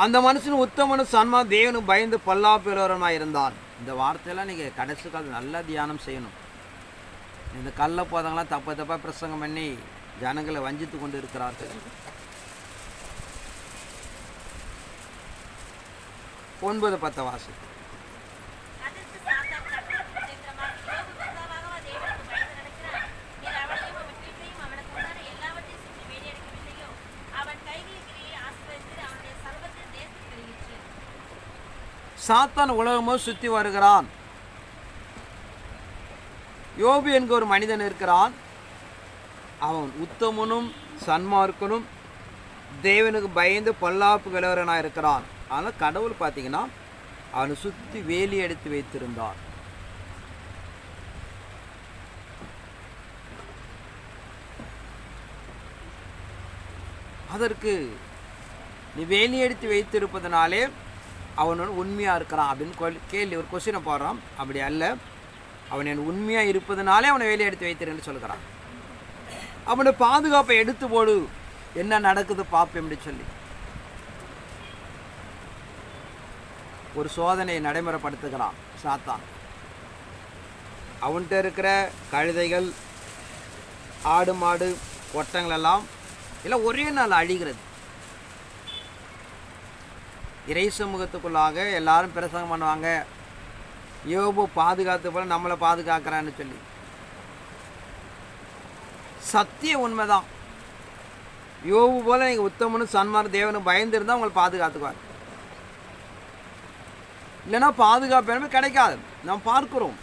அந்த மனுஷன் உத்தமனும் சன்மா தேவனுக்கு பயந்து பொல்லாப்புள்ளவருமாய் இருந்தான். இந்த வார்த்தையெல்லாம் நீங்கள் கடைசி காலத்தில் நல்லா தியானம் செய்யணும். இந்த கள்ள போதங்களாம் தப்பாக பிரசங்கம் பண்ணி ஜனங்களை வஞ்சித்து கொண்டு இருக்கிறார்கள். 9-10 வாசி. அதற்கு சாத்தான் கர்த்தருக்கு பிரதியுத்தரமாக, யோபு பிதாவாகவா தேவனுக்கு பயந்து நடக்கிறான்? நீர் அவனையும் அவன் வீட்டையும் அவனுக்கு உண்டான எல்லாவற்றையும் சென்று வேலையடைக்கவில்லையோ? அவன் கைகளின் கிரியை ஆசீர்வதித்து அவனுடைய சர்வத்தை தேசத்தில் பெருகிற்று. சாத்தான் உலகமோ சுற்றி வருகிறான். யோபு என்கிற ஒரு மனிதன் இருக்கிறான். அவன் உத்தமனும் சன்மார்க்கனும் தேவனுக்கு பயந்து பொல்லாப்பு கலவரனாக இருக்கிறான். ஆனால் கடவுள் பார்த்தீங்கன்னா அவனை சுற்றி வேலி எடுத்து வைத்திருந்தார். அதற்கு நீ வேலி எடுத்து வைத்திருப்பதனாலே அவனோட உண்மையாக இருக்கிறான் அப்படின்னு கேள்வி ஒரு கொஸ்டினை போடுறான். அப்படி அல்ல, அவன் என் உண்மையாக இருப்பதனாலே அவனை வேலையை எடுத்து வைத்திருன்னு சொல்கிறான். அவனுடைய பாதுகாப்பை எடுத்து போடு, என்ன நடக்குது பார்ப்போம் என்று சொல்லி ஒரு சோதனையை நடைமுறைப்படுத்துகிறான் சாத்தான். அவன்கிட்ட இருக்கிற கழுதைகள், ஆடு மாடு, ஒட்டங்கள் எல்லாம் எல்லாம் ஒரே நாள் அழிகிறது. இறை சமூகத்துக்குள்ளாக எல்லாரும் பிரசங்கம் பண்ணுவாங்க, யோபு பாதுகாத்து போல நம்மளை பாதுகாக்கிறான்னு சொல்லி. சத்திய உண்மைதான். யோபு போல நீங்கள் உத்தமனும் சன்மார்க்க தேவனும் பயந்து இருந்தால் உங்களை பாதுகாத்துக்குவார். இல்லைன்னா பாதுகாப்பு கிடைக்காது. நாம் பார்க்கிறோம்,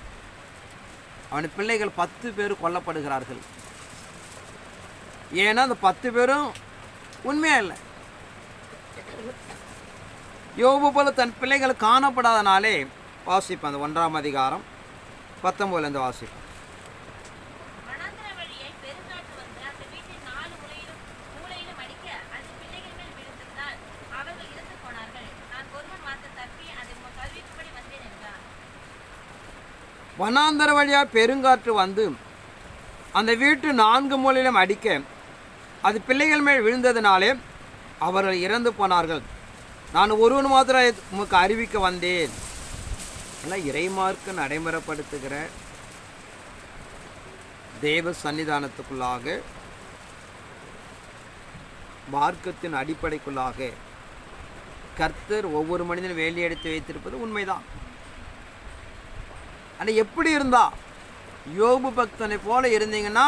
அவன் பிள்ளைகள் 10 பேர் கொல்லப்படுகிறார்கள். ஏன்னா அந்த 10 பேரும் உண்மையா இல்லை. யோபு போல தன் பிள்ளைகள் காணப்படாதனாலே வாசிப்பேன். அந்த 1ஆம் அதிகாரம் 19 வாசிப்பேன். வனாந்தர வழியை பெருங்காற்று வந்து அந்த வீட்டின் 4 மூலையிலும் அடிக்க அது பிள்ளைகள் மேல் விழுந்ததால் அவர்கள் இறந்து போனார்கள். நான் ஒருவன் மாத்திரம் தப்பி அதை கல்விக்கும்படி வந்தேன் என்றான். வனாந்தர வழியாக பெருங்காற்று வந்து அந்த வீட்டு 4 மூலையிலும் அடிக்க அது பிள்ளைகள் மேல் விழுந்ததினாலே அவர்கள் இறந்து போனார்கள். நான் ஒருவன் மாத்திரம் உமக்கு அறிவிக்க வந்தேன். எல்லாம் இறைமார்க்க நடைமுறைப்படுத்துகிற தேவ சன்னிதானத்துக்குள்ளாக, மார்க்கத்தின் அடிப்படைக்குள்ளாக கர்த்தர் ஒவ்வொரு மனிதனும் வேலி எடுத்து வைத்திருப்பது உண்மைதான். ஆனால் எப்படி இருந்தா யோபு பக்தனை போல இருந்தீங்கன்னா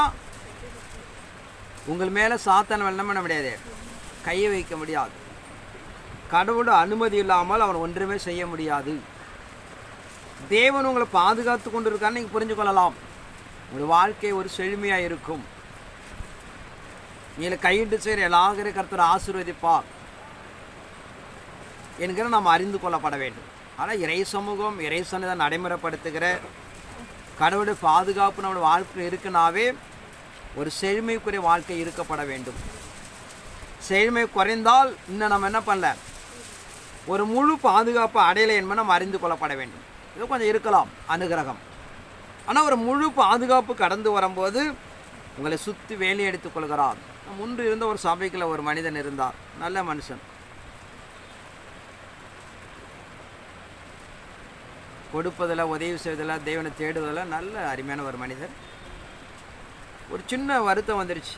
உங்கள் மேலே சாத்தான் வெள்ளம் பண்ண முடியாது, கையை வைக்க முடியாது. கடவுளோட அனுமதி இல்லாமல் அவன் ஒன்றுமே செய்ய முடியாது. தேவன் உங்களை பாதுகாத்து கொண்டு இருக்கான்னு நீங்கள் புரிஞ்சு கொள்ளலாம். உங்கள் வாழ்க்கை ஒரு செழுமையாக இருக்கும். நீங்கள் கையிட்டு செய்கிற எல்லாரும் கர்த்தர் ஆசீர்வதிப்பார் என்கிற நாம் அறிந்து கொள்ளப்பட வேண்டும். ஆனால் இறை சமூகம், இறை சன்னிதானம் நடைமுறைப்படுத்துகிற கடவுளுடைய பாதுகாப்பு நம்மளுடைய வாழ்க்கையில் இருக்குனாவே ஒரு செழுமைக்குரிய வாழ்க்கை இருக்கப்பட வேண்டும். செழுமை குறைந்தால் இன்னும் நம்ம என்ன பண்ணல, ஒரு முழு பாதுகாப்பு அடையலை என்பதை நம்ம அறிந்து கொள்ளப்பட வேண்டும். இது கொஞ்சம் இருக்கலாம் அனுகிரகம். ஆனால் ஒரு முழு பாதுகாப்பு கடந்து வரும்போது உங்களை சுற்றி வேலி எடுத்துக் கொள்கிறார். முன்பு இருந்த ஒரு சபைக்குள்ள ஒரு மனிதன் இருந்தார், நல்ல மனுஷன். கொடுப்பதில், உதவி செய்வதில், தேவனை தேடுவதில் நல்ல அருமையான ஒரு மனிதர். ஒரு சின்ன வருத்தம் வந்துருச்சு.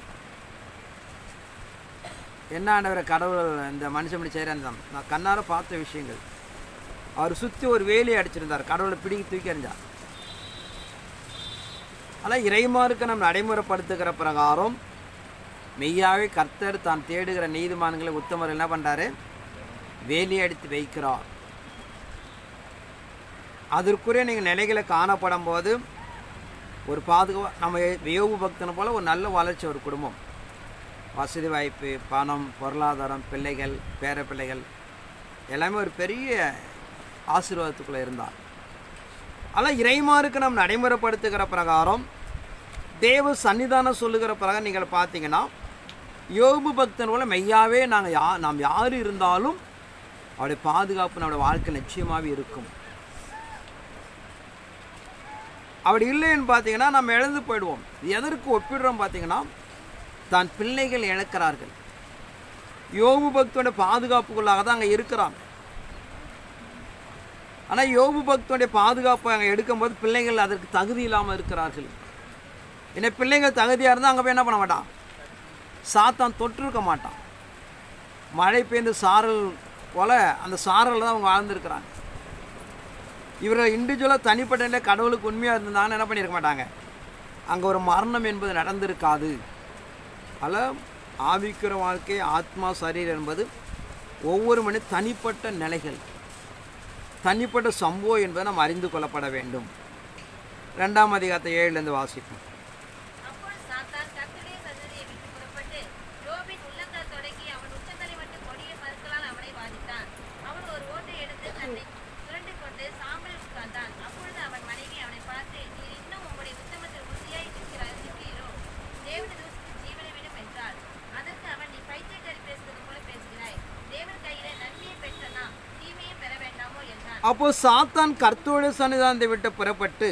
என்ன ஆண்டவரை, கடவுள் இந்த மனுஷன் இப்படி செய்கிறேன் தான் நான் கண்ணார பார்த்த விஷயங்கள். அவர் சுற்றி ஒரு வேலியை அடிச்சிருந்தார், கடவுளை பிடிக்கி தூக்கி எறிஞ்சார். ஆனால் இறைமாருக்கு நம்ம நடைமுறைப்படுத்துகிற பிரகாரம் மெய்யாவே கர்த்தர் தான் தேடுகிற நீதிமான்களை உத்தமர் என்ன பண்ணுறாரு, வேலியை அடித்து வைக்கிறார். அதற்குரிய நீங்கள் நிலைகளை காணப்படும் போது ஒரு நம்ம யோபு பக்தனை போல் ஒரு நல்ல வளர்ச்சி ஒரு குடும்பம், வசதி வாய்ப்பு, பணம், பொருளாதாரம், பிள்ளைகள், பேர பிள்ளைகள் எல்லாமே ஒரு பெரிய ஆசீர்வாதத்துக்குள்ளே இருந்தார். ஆனால் இறைமாருக்கு நாம் நடைமுறைப்படுத்துகிற பிரகாரம், தேவ சன்னிதானம் சொல்லுகிற பிரகாரம் நீங்கள் பார்த்தீங்கன்னா யோபு பக்தன் போல மெய்யாவே நாம் யார் இருந்தாலும் அவருடைய பாதுகாப்பு நம்முடைய வாழ்க்கை நிச்சயமாகவே இருக்கும். அப்படி இல்லைன்னு பார்த்தீங்கன்னா நம்ம இழந்து போயிடுவோம். எதற்கு ஒப்பிடுறோம் பார்த்தீங்கன்னா, தான் பிள்ளைகள் இழக்கிறார்கள். யோபு பக்தோட பாதுகாப்புக்குள்ளாக தான் அங்கே இருக்கிறாங்க. ஆனால் யோபு பக்தோடைய பாதுகாப்பு அங்கே எடுக்கும்போது பிள்ளைகள் அதற்கு தகுதி இல்லாமல் இருக்கிறார்கள். ஏன்னா பிள்ளைகள் தகுதியாக இருந்தால் அங்கே போய் என்ன பண்ண மாட்டான், சாத்தான் தொற்றிருக்க மாட்டான். மழை பெய்ந்து சாரல் போல் அந்த சாரல் தான் அவங்க வாழ்ந்துருக்கிறாங்க. இவர்கள் இண்டிவிஜுவலாக தனிப்பட்ட நிலை கடவுளுக்கு உண்மையாக இருந்தாங்கன்னு என்ன பண்ணியிருக்க மாட்டாங்க, அங்கே ஒரு மரணம் என்பது நடந்திருக்காது. அதில் ஆவிக்கிற வாழ்க்கை, ஆத்மா, சரீரம் என்பது ஒவ்வொரு மனித தனிப்பட்ட நிலைகள், தனிப்பட்ட சம்பவம் என்பதை நாம் அறிந்து கொள்ளப்பட வேண்டும். 2ஆம் அதிகாரத்தை 7 வாசிப்போம். அப்பொழுது சாத்தான் கர்த்தருடைய சந்ததியை விட்டு புறப்பட்டு யோபின் உள்ளங்கால் தொடங்கி அவன் உச்சந்தலை மட்டும் கொடிய பற்களால் அவனை வாதித்தான். அவன் ஒரு ஓட்டை எடுத்து தன்னை சுரண்டு கொண்டு சாம்பல் உட்கார்ந்தான். அப்பொழுது அவன் மனைவி அவனை பார்த்து, நீர் இன்னும் உம்முடைய உத்தமத்தில் உறுதியாய் இருக்கிறீரோ, தேவனை தூசித்து ஜீவனை விடும் என்றாள். அதற்கு அவன், நீ பைத்தியக்காரி பேசுவது போல பேசுகிறாய். தேவன் கையில நன்மையை பெற்றனா தீமையை பெற வேண்டாமோ என்றான். அப்போ சாத்தான் கர்த்தருடைய சன்னிதானத்தை விட்டு புறப்பட்டு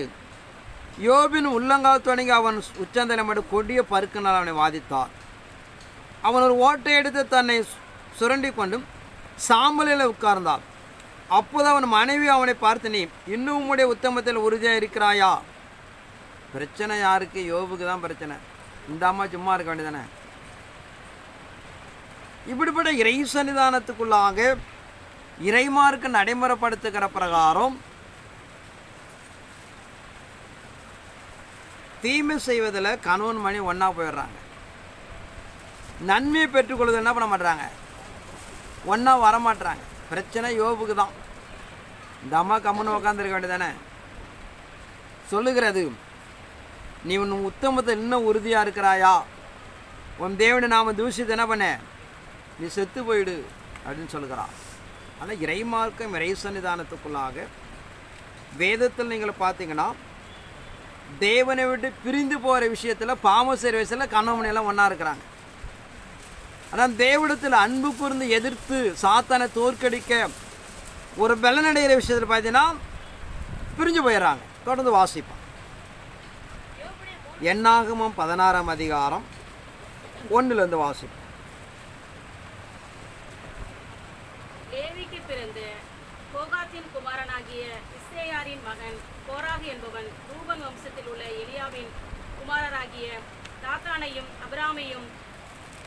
யோபின் உள்ளங்கால் தொடங்கி அவன் உச்சந்தலை மட்டும் கொடிய பருக்கினால் அவனை வாதித்தார். அவன் ஒரு ஓட்டை எடுத்து தன்னை சுரண்டி கொண்டும் சாம்பலில் உட்கார்ந்தான். அப்போது அவன் மனைவி அவனை பார்த்து, நீ இன்னும் உம்முடைய உத்தமத்தில் உறுதியாக இருக்கிறாயா? பிரச்சனை யாருக்கு? யோபுக்கு தான் பிரச்சனை. இந்த அம்மா சும்மா இருக்க வேண்டியதானே? இப்படிப்பட்ட இறை சன்னிதானத்துக்குள்ளாக இறைமார்க்கு நடைமுறைப்படுத்துகிற பிரகாரம் தீமை செய்வதில் கணவன் மணி ஒன்றா போயிடுறாங்க. நன்மையை பெற்றுக்கொள்வது என்ன பண்ண மாட்டாங்க? ஒன்றா வரமாட்டுறாங்க. பிரச்சனை யோபுக்கு தான். இந்த அம்மா கம்முன்னு உட்காந்துருக்க வேண்டியதானே? சொல்லுகிறது, நீ உன் உத்தமத்தை இன்னும் உறுதியாக இருக்கிறாயா? உன் தேவனை நாம் தூஷித்து என்ன பண்ண? நீ செத்து போயிடு அப்படின்னு சொல்லுகிறான். ஆனால் இறைமார்க்கம் இறை சன்னிதானத்துக்குள்ளாக வேதத்தில் நீங்கள் பார்த்தீங்கன்னா தேவனை விட்டு பிரிந்து போகிற விஷயத்தில் பாவம் செய்கிற விஷயத்தில் கணவனையெல்லாம் ஒன்றா இருக்கிறாங்க. ஆனால் தேவனிடத்தில் அன்பு கூர்ந்து எதிர்த்து சாத்தானை தோற்கடிக்க ஒரு பலனடைகிற விஷயத்தில் பார்த்தீங்கன்னா பிரிஞ்சு போயிடுறாங்க. தொடர்ந்து வாசிப்பான். என்னாகமம் 16ஆம் அதிகாரம் 1 வாசிப்போம். லேவிக்கு பிறந்த கோகாத்தின் குமாரனாகிய இஸ்ரேயாரின் மகன் கோராகு என்பவன் ரூபன் வம்சத்தில் உள்ள எலியாவின் குமாரராகிய தாத்தானையும் அபிராமையும்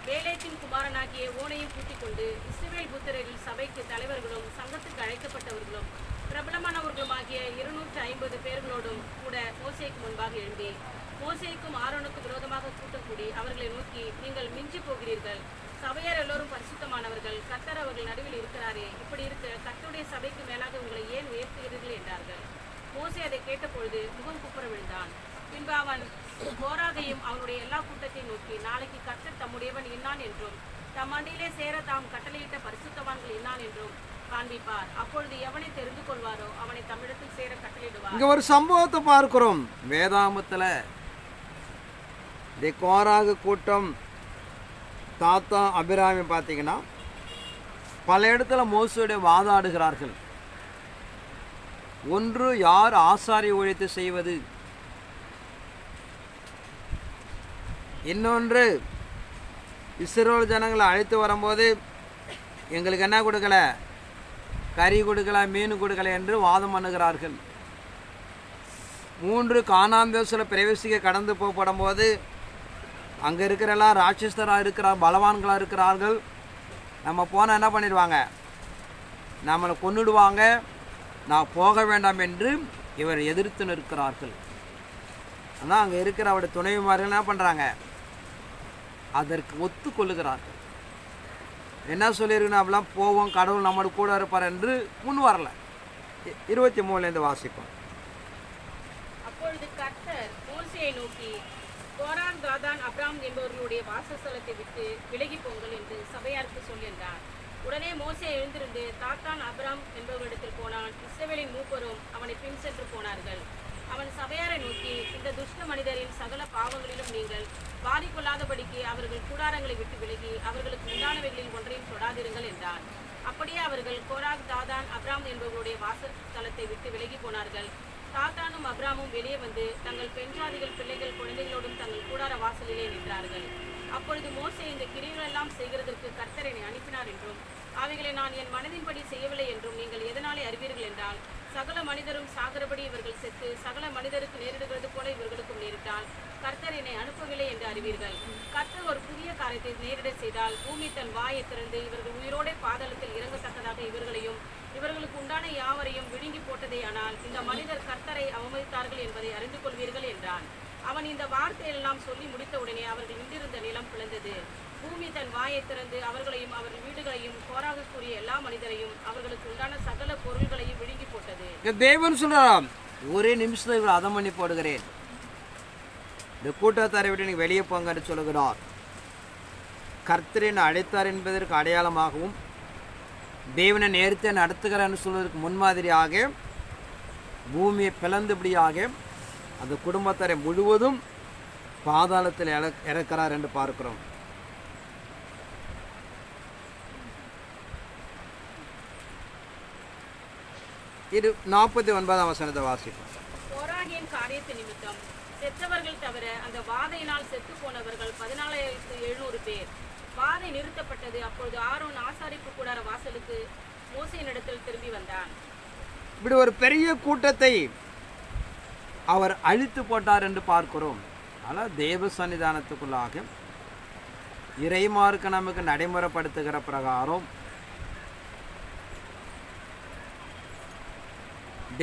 வேலேத்தின் குமாரனாகிய ஓனையும் கூட்டிக் கொண்டு இஸ்ரவேல் புத்திரரில் சபைக்கு தலைவர்களும் சங்கத்துக்கு அழைக்கப்பட்டவர்களும் பிரபலமானவர்களுமாகிய 250 பேர்களோடும் கூட மோசேக்கு முன்பாக எழும்பி மோசேக்கும் ஆரோனுக்கு விரோதமாக கூட்டம் கூடி அவர்களை நோக்கி, நீங்கள் மிஞ்சி போகிறீர்கள். சபையார் எல்லோரும் பரிசுத்தமானவர்கள். கர்த்தர் அவர்கள் நடுவில் இருக்கிறாரே. இப்படி இருக்க கர்த்தருடைய சபைக்கு மேலாக உங்களை ஏன் உயர்த்துகிறீர்கள் என்றார்கள். மோசே அதை கேட்டபொழுது முகம் குப்புற விழுந்தான். பின்பு அவன் கோராகையும் அவனுடைய எல்லா கூட்டத்தையும் நோக்கி, நாளைக்கு கர்த்தர் தம்முடையவன் இன்னான் என்றும் தம் மண்டியிலே சேர தாம் கட்டளையிட்ட பரிசுத்தவான்கள் இன்னான் என்றும் காண்பிப்பார். அப்பொழுது எவனை தெரிந்து கொள்வாரோ அவனை தம்மிடத்தில் சேர கட்டளையிடுவார். இங்க ஒரு சம்பவத்தை பார்க்கிறோம் வேதாமத்தில். இந்த கோராகு கூட்டம் தாத்தா அபிராமி பார்த்தீங்கன்னா பல இடத்துல மோசையுடைய வாதாடுகிறார்கள். ஒன்று, யார் ஆசாரிய ஊழியத்தை செய்வது? இன்னொன்று, இஸ்ரவேல் ஜனங்களை அழைத்து வரும்போது எங்களுக்கு என்ன கொடுக்கல? கறி கொடுக்கல, மீன் கொடுக்கல என்று வாதம் பண்ணுகிறார்கள். 3, கானான் தேசத்தில் பிரவேசிக்க கடந்து போகப்படும் போது அங்கே இருக்கிறெல்லாம் ராட்சஸ்தராக இருக்கிறார், பலவான்களாக இருக்கிறார்கள். நம்ம போனால் என்ன பண்ணிடுவாங்க? நம்மளை கொன்னுடுவாங்க, நான் போக வேண்டாம் என்று இவர் எதிர்த்து நிற்கிறார்கள். ஆனால் அங்கே இருக்கிற அவருடைய துணைவிமார்கள் என்ன பண்ணுறாங்க? அதற்கு ஒத்துக்கொள்ளுகிறார்கள். என்ன சொல்லியிருக்குன்னா, அப்படிலாம் போவோம், கடவுள் நம்மளோட கூட இருப்பார் என்று முன் வரல. 23 வாசிப்போம். அப்பொழுது கர்த்தர் மோசேயை நோக்கி, கோரான், தாதான், அப்ராம் என்பவர்களுடைய வாசஸ்தலத்தை விட்டு விலகி போங்கள் என்று சபையாருக்கு சொல் என்றார். உடனே மோசே எழுந்திருந்து தாத்தான், அப்ராம் என்பவரிடத்தில் போனான். இஸ்ரவேலின் மூப்பரும் அவனை பின் சென்று போனார்கள். அவன் சபையாரை நோக்கி, இந்த துஷ்ட மனிதரின் சகல பாவங்களிலும் நீங்கள் பாதிக்கொள்ளாதபடிக்கு அவர்கள் கூடாரங்களை விட்டு விலகி அவர்களுக்கு உண்டானவைகளில் ஒன்றையும் தொடாதிருங்கள் என்றான். அப்படியே அவர்கள் கோராக், தாதான், அப்ராம் என்பவர்களுடைய வாசஸ்தலத்தை விட்டு விலகி போனார்கள். தாத்தானும் அப்ராமும் வெளியே வந்து தங்கள் பெண்ஜாதிகள், பிள்ளைகள், குழந்தைகளோடும் தங்கள் கூடார வாசலிலே நின்றார்கள். அப்பொழுது மோசே, இந்த கிரியைகளெல்லாம் செய்கிறதற்கு கர்த்தர் என்னை அனுப்பினார் என்றும் அவைகளை நான் என் மனதின்படி செய்யவில்லை என்றும் நீங்கள் எதனாலே அறிவீர்கள் என்றால், சகல மனிதரும் சாகிறபடி இவர்கள் செத்து சகல மனிதருக்கு நேரிடுகிறது போல இவர்களுக்கும் நேரிட்டால் கர்த்தர் என்னை அனுப்பவில்லை என்று அறிவீர்கள். கர்த்தர் ஒரு புதிய காரியத்தை நேரிட செய்தால் பூமி தன் வாயை திறந்து இவர்கள் உயிரோடே பாதாளத்தில் இறங்கத்தக்கதாக இவர்களையும் இவர்களுக்கு உண்டான யாவரையும் விழுங்கி போட்டதேயானால் இந்த மனிதர் கர்த்தரை அவமதித்தார்கள் என்பதை அறிந்து கொள்வீர்கள் என்றான். அவன் இந்த வார்த்தையெல்லாம் சொல்லி முடித்தவுடனே அவர்கள் நின்றிருந்த நிலம் பிளந்தது. பூமி தன் வாயை திறந்து அவர்களையும் அவர்கள் வீடுகளையும் கோராகுக்குரிய எல்லா மனிதரையும் அவர்களுக்கு உண்டான சகல பொருள்களையும் விழுங்கி போட்டது. தேவன் சொல்றான், ஒரே நிமிஷத்தில் இவர் அதம் பண்ணி போடுகிறேன், இந்த கூட்டத்தாரை விட்டு நீ வெளியே போங்க என்று சொல்லுகிறார். கர்த்தரின் அழைத்தார் என்பதற்கு அடையாளமாகவும் தேவனை நேர்த்து நடத்துகிறான்னு சொல்வதற்கு முன்மாதிரியாக பூமியை பிளந்தபடியாக அந்த குடும்பத்தாரை முழுவதும் பாதாளத்தில் இறக்கிறார் என்று பார்க்கிறோம். இது 49ஆம் வசனத்தை வாசிப்போம். கோராகின் காரியத்து நிமித்தம் செத்தவர்கள் தவிர அந்த வாதையினால் செத்து போனவர்கள் 14,700 பேர். வாதை நிறுத்தப்பட்டது. அப்பொழுது ஆரோன் ஆசாரிப்பு கூடார வாசலுக்கு மோசேயினிடத்தில் திரும்பி வந்தான். இப்படி ஒரு பெரிய கூட்டத்தை அவர் அழித்து போட்டார் என்று பார்க்கிறோம். ஆனால் தேவ சன்னிதானத்துக்குள்ளாக இறைமார்க்க நமக்கு நடைமுறைப்படுத்துகிற பிரகாரம்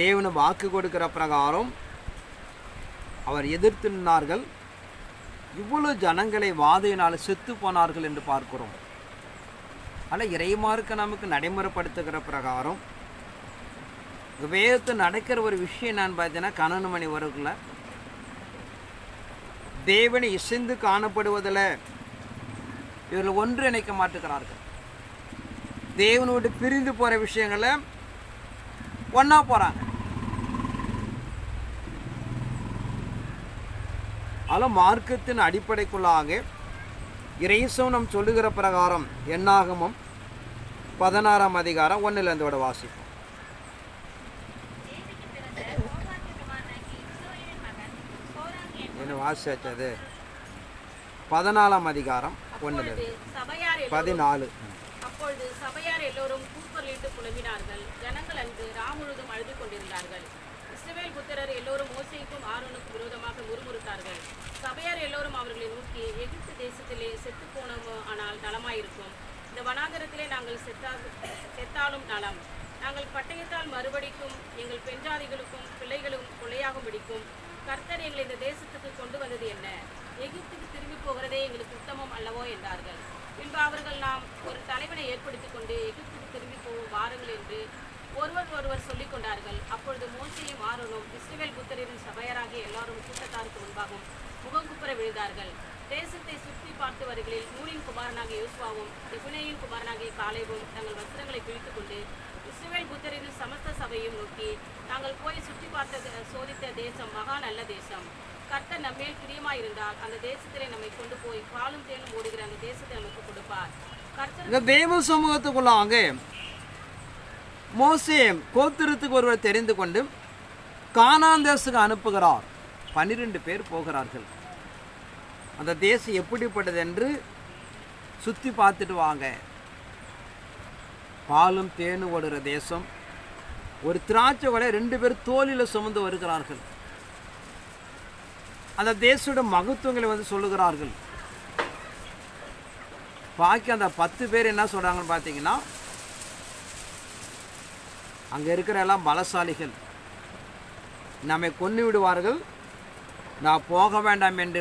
தேவனு வாக்கு கொடுக்கிற பிரகாரம் அவர் எதிர்த்து நின்றார்கள். இவ்வளவு ஜனங்களை வாதையினால் செத்து போனார்கள் என்று பார்க்கிறோம். ஆனால் இறைமார்க்க நமக்கு நடைமுறைப்படுத்துகிற பிரகாரம் வேதத்தை நடக்கிற ஒரு விஷயம் நான் பார்த்தீங்கன்னா 12 மணி வரக்குள்ள தேவனை இசைந்து காணப்படுவதில் இவர்கள் ஒன்றிணைக்க மாட்டுகிறார்கள். தேவனோடு பிரிந்து போகிற விஷயங்களை ஒன்றா போகிறாங்க. அதில் மார்க்கத்தின் அடிப்படைக்குள்ளாக இறைசவனம் சொல்லுகிற பிரகாரம் என்னாகமும் 16ஆம் அதிகாரம் 1 வாசிப்போம். என்ன வாசிச்சது? 14ஆம் அதிகாரம் 1 14. அப்பொழுது சபையார் எல்லோரும் கூக்குரலிட்டு புலம்பினார்கள். ஜனங்கள் அன்று முழுதும் அழுது கொண்டிருந்தார்கள். இஸ்ரவேல் புத்திரர் எல்லோரும் மோசேக்கும் ஆரோனுக்கும் விரோதமாக முறுமுறுத்தார்கள். சபையார் எல்லோரும் அவர்களை நோக்கி, எகிப்து தேசத்திலே செத்து போனோமோ ஆனால் நலமாயிருக்கும். இந்த வனாந்தரத்திலே நாங்கள் செத்தாலும் நலம். நாங்கள் பட்டயத்தால் மறுபடிக்கும் எங்கள் பெண்ஜாதிகளுக்கும் பிள்ளைகளும் கொள்ளையாகும் பிடிக்கும். கர்த்தர் எங்களை இந்த தேசத்துக்கு கொண்டு வந்தது என்ன? எகிப்துக்கு திரும்பி போகிறதே எங்களுக்கு உத்தமம் அல்லவோ என்றார்கள். பின்பு அவர்கள், நாம் ஒரு தலைவனை ஏற்படுத்திக் கொண்டு எகிப்துக்கு திரும்பி போவோம் வாருங்கள் என்று ஒருவர் சொல்லிக் கொண்டார்கள். அப்பொழுது மோசேயும் ஆரோனும் இஸ்ரவேல் புத்திரரின் சபையராகிய எல்லாரும் கூட்டத்தாருக்கு முன்பாகவும் முகங்குப்புற விழுந்தார்கள். தேசத்தை சுற்றி பார்த்து வருகளில் நூனின் குமாரனாகிய யோசுவாவும் எகுனேயின் குமாரனாகிய காலேபும் தங்கள் வஸ்திரங்களை பிரித்துக் கொண்டு இஸ்ரவேல் புத்திரரின் சமஸ்த சபையும் நோக்கி, நாங்கள் போய் சுற்றி பார்த்த சோதித்த தேசம் மகா நல்ல தேசம். கர்த்தர் நம்மேல் பிரியமாயிருந்தால் அந்த தேசத்திலே நம்மை கொண்டு போய் பாலும் தேனும் ஓடுகிற அந்த தேசத்தை நமக்கு கொடுப்பார். கர்த்தர் தேவ சமூகத்துக்குள்ளாக மோசே கோத்திரத்துக்கு ஒருவர் தெரிந்து கொண்டு கானான் தேசத்துக்கு அனுப்புகிறார். 12 பேர் போகிறார்கள். அந்த தேசம் எப்படிப்பட்டது என்று சுற்றி பார்த்துட்டு வாங்க. பாலும் தேனும் ஓடுகிற தேசம். ஒரு திராட்சை கொலை 2 பேர் தோளில் சுமந்து வருகிறார்கள். அந்த தேசோட மகத்துவங்களை சொல்லுகிறார்கள். பாக்கி அந்த 10 பேர் என்ன சொல்கிறாங்கன்னு பார்த்தீங்கன்னா, அங்கே இருக்கிற எல்லாம் பலசாலிகள், நம்மை கொன்று விடுவார்கள், நான் போக வேண்டாம் என்று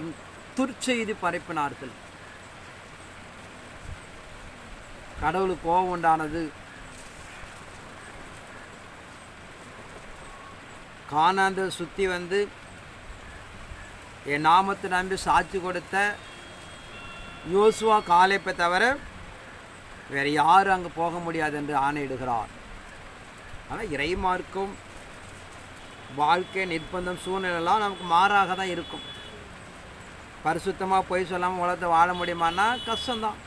துர்ச்செய்தி பரப்பினார்கள். கடவுளுக்கு கோபம் உண்டானது. கானாந்த சுற்றி என் நாமத்தை நம்பி சாட்சி கொடுத்த யோசுவா காலேப்பை தவிர வேறு யாரும் அங்கே போக முடியாது என்று ஆணையிடுகிறார். ஆனால் இறைமார்க்கும் வாழ்க்கை நிர்பந்தம் சூழ்நிலைலாம் நமக்கு மாறாக தான் இருக்கும். பரிசுத்தமாக போய் சொல்லாமல் உலகத்தை வாழ முடியுமான்னா கஷ்டம்தான்.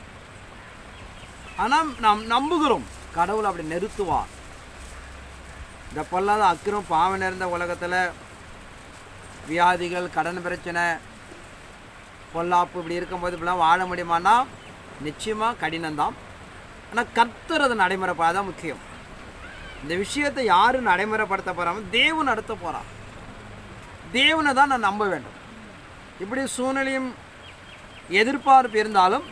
ஆனால் நாம் நம்புகிறோம் கடவுள் அப்படி நிறுத்துவார். இந்த பொல்லாத அக்கிரம் பாவம் நிறைந்த உலகத்தில் வியாதிகள், கடன் பிரச்சனை, பொல்லாப்பு இப்படி இருக்கும்போது இப்படிலாம் வாழ முடியுமான்னா நிச்சயமாக கடினம்தான். ஆனால் கர்த்தர் அதை நடைமுறைப்படாதான் முக்கியம். இந்த விஷயத்தை யாரும் நடைமுறைப்படுத்த போகிறாமல் தேவன் நடத்த போகிறார். தேவனை தான் நான் நம்ப வேண்டும். இப்படி சூழ்நிலையும் எதிர்பார்ப்பு இருந்தாலும்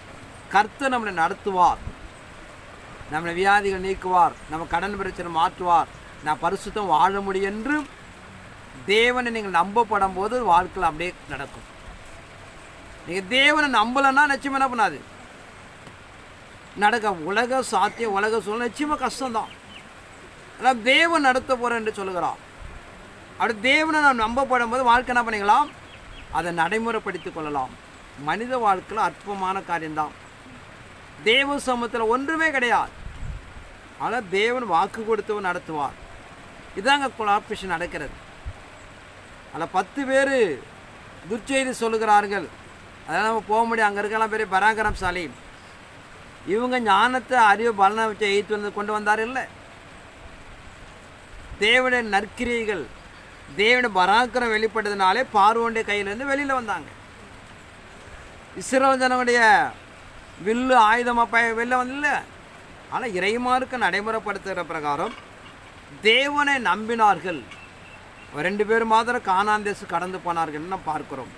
கர்த்தர் நம்மளை நடத்துவார், நம்மளை வியாதிகள் நீக்குவார், நம்ம கடன் பிரச்சனை மாற்றுவார், நான் பரிசுத்தம் வாழ முடியும் என்று தேவனை நீங்கள் நம்பப்படும் போது வாழ்க்கையில் அப்படியே நடக்கும். நீங்கள் தேவனை நம்பலைன்னா நிச்சயமாக என்ன பண்ணாது நடக்க. உலக சாத்தியம், உலக சூழ்நிலை நிச்சயமாக கஷ்டம்தான். ஆனால் தேவன் நடத்த போகிறேன் என்று சொல்லுகிறான். அப்படி தேவனை நாம் நம்பப்படும் போது வாழ்க்கை என்ன பண்ணிக்கலாம், அதை நடைமுறைப்படுத்தி கொள்ளலாம். மனித வாழ்க்கையில் அற்பமான காரியம்தான். தேவ சமூகத்தில் ஒன்றுமே கிடையாது. ஆனால் தேவன் வாக்கு கொடுத்தவன் நடத்துவார். இதாங்க கொலாபரேஷன் நடக்கிறது. அதில் 10 பேர் துர்ச்செய்தி சொல்லுகிறார்கள். அதெல்லாம் நம்ம போக முடியும். அங்கே இருக்கலாம் பெரிய பராக்கிரமசாலி. இவங்க ஞானத்தை, அறிவு, பலனை வச்சு எய்த்து கொண்டு வந்தார் இல்லை. தேவனுடைய நற்கிரியைகள் தேவனுடைய பராக்கிரம் வெளிப்பட்டதுனாலே பார்வோனுடைய கையிலேருந்து வெளியில் வந்தாங்க. இஸ்ரவேல் ஜனங்களுடைய வில்லு ஆயுதமாக வெளில வந்தில்ல. ஆனால் இறைமார்க்கு நடைமுறைப்படுத்துகிற பிரகாரம் தேவனை நம்பினார்கள். 2 பேர் மாத்திரம் கானான் தேசம் கடந்து போனார்கள் நம்ம பார்க்கிறோம்.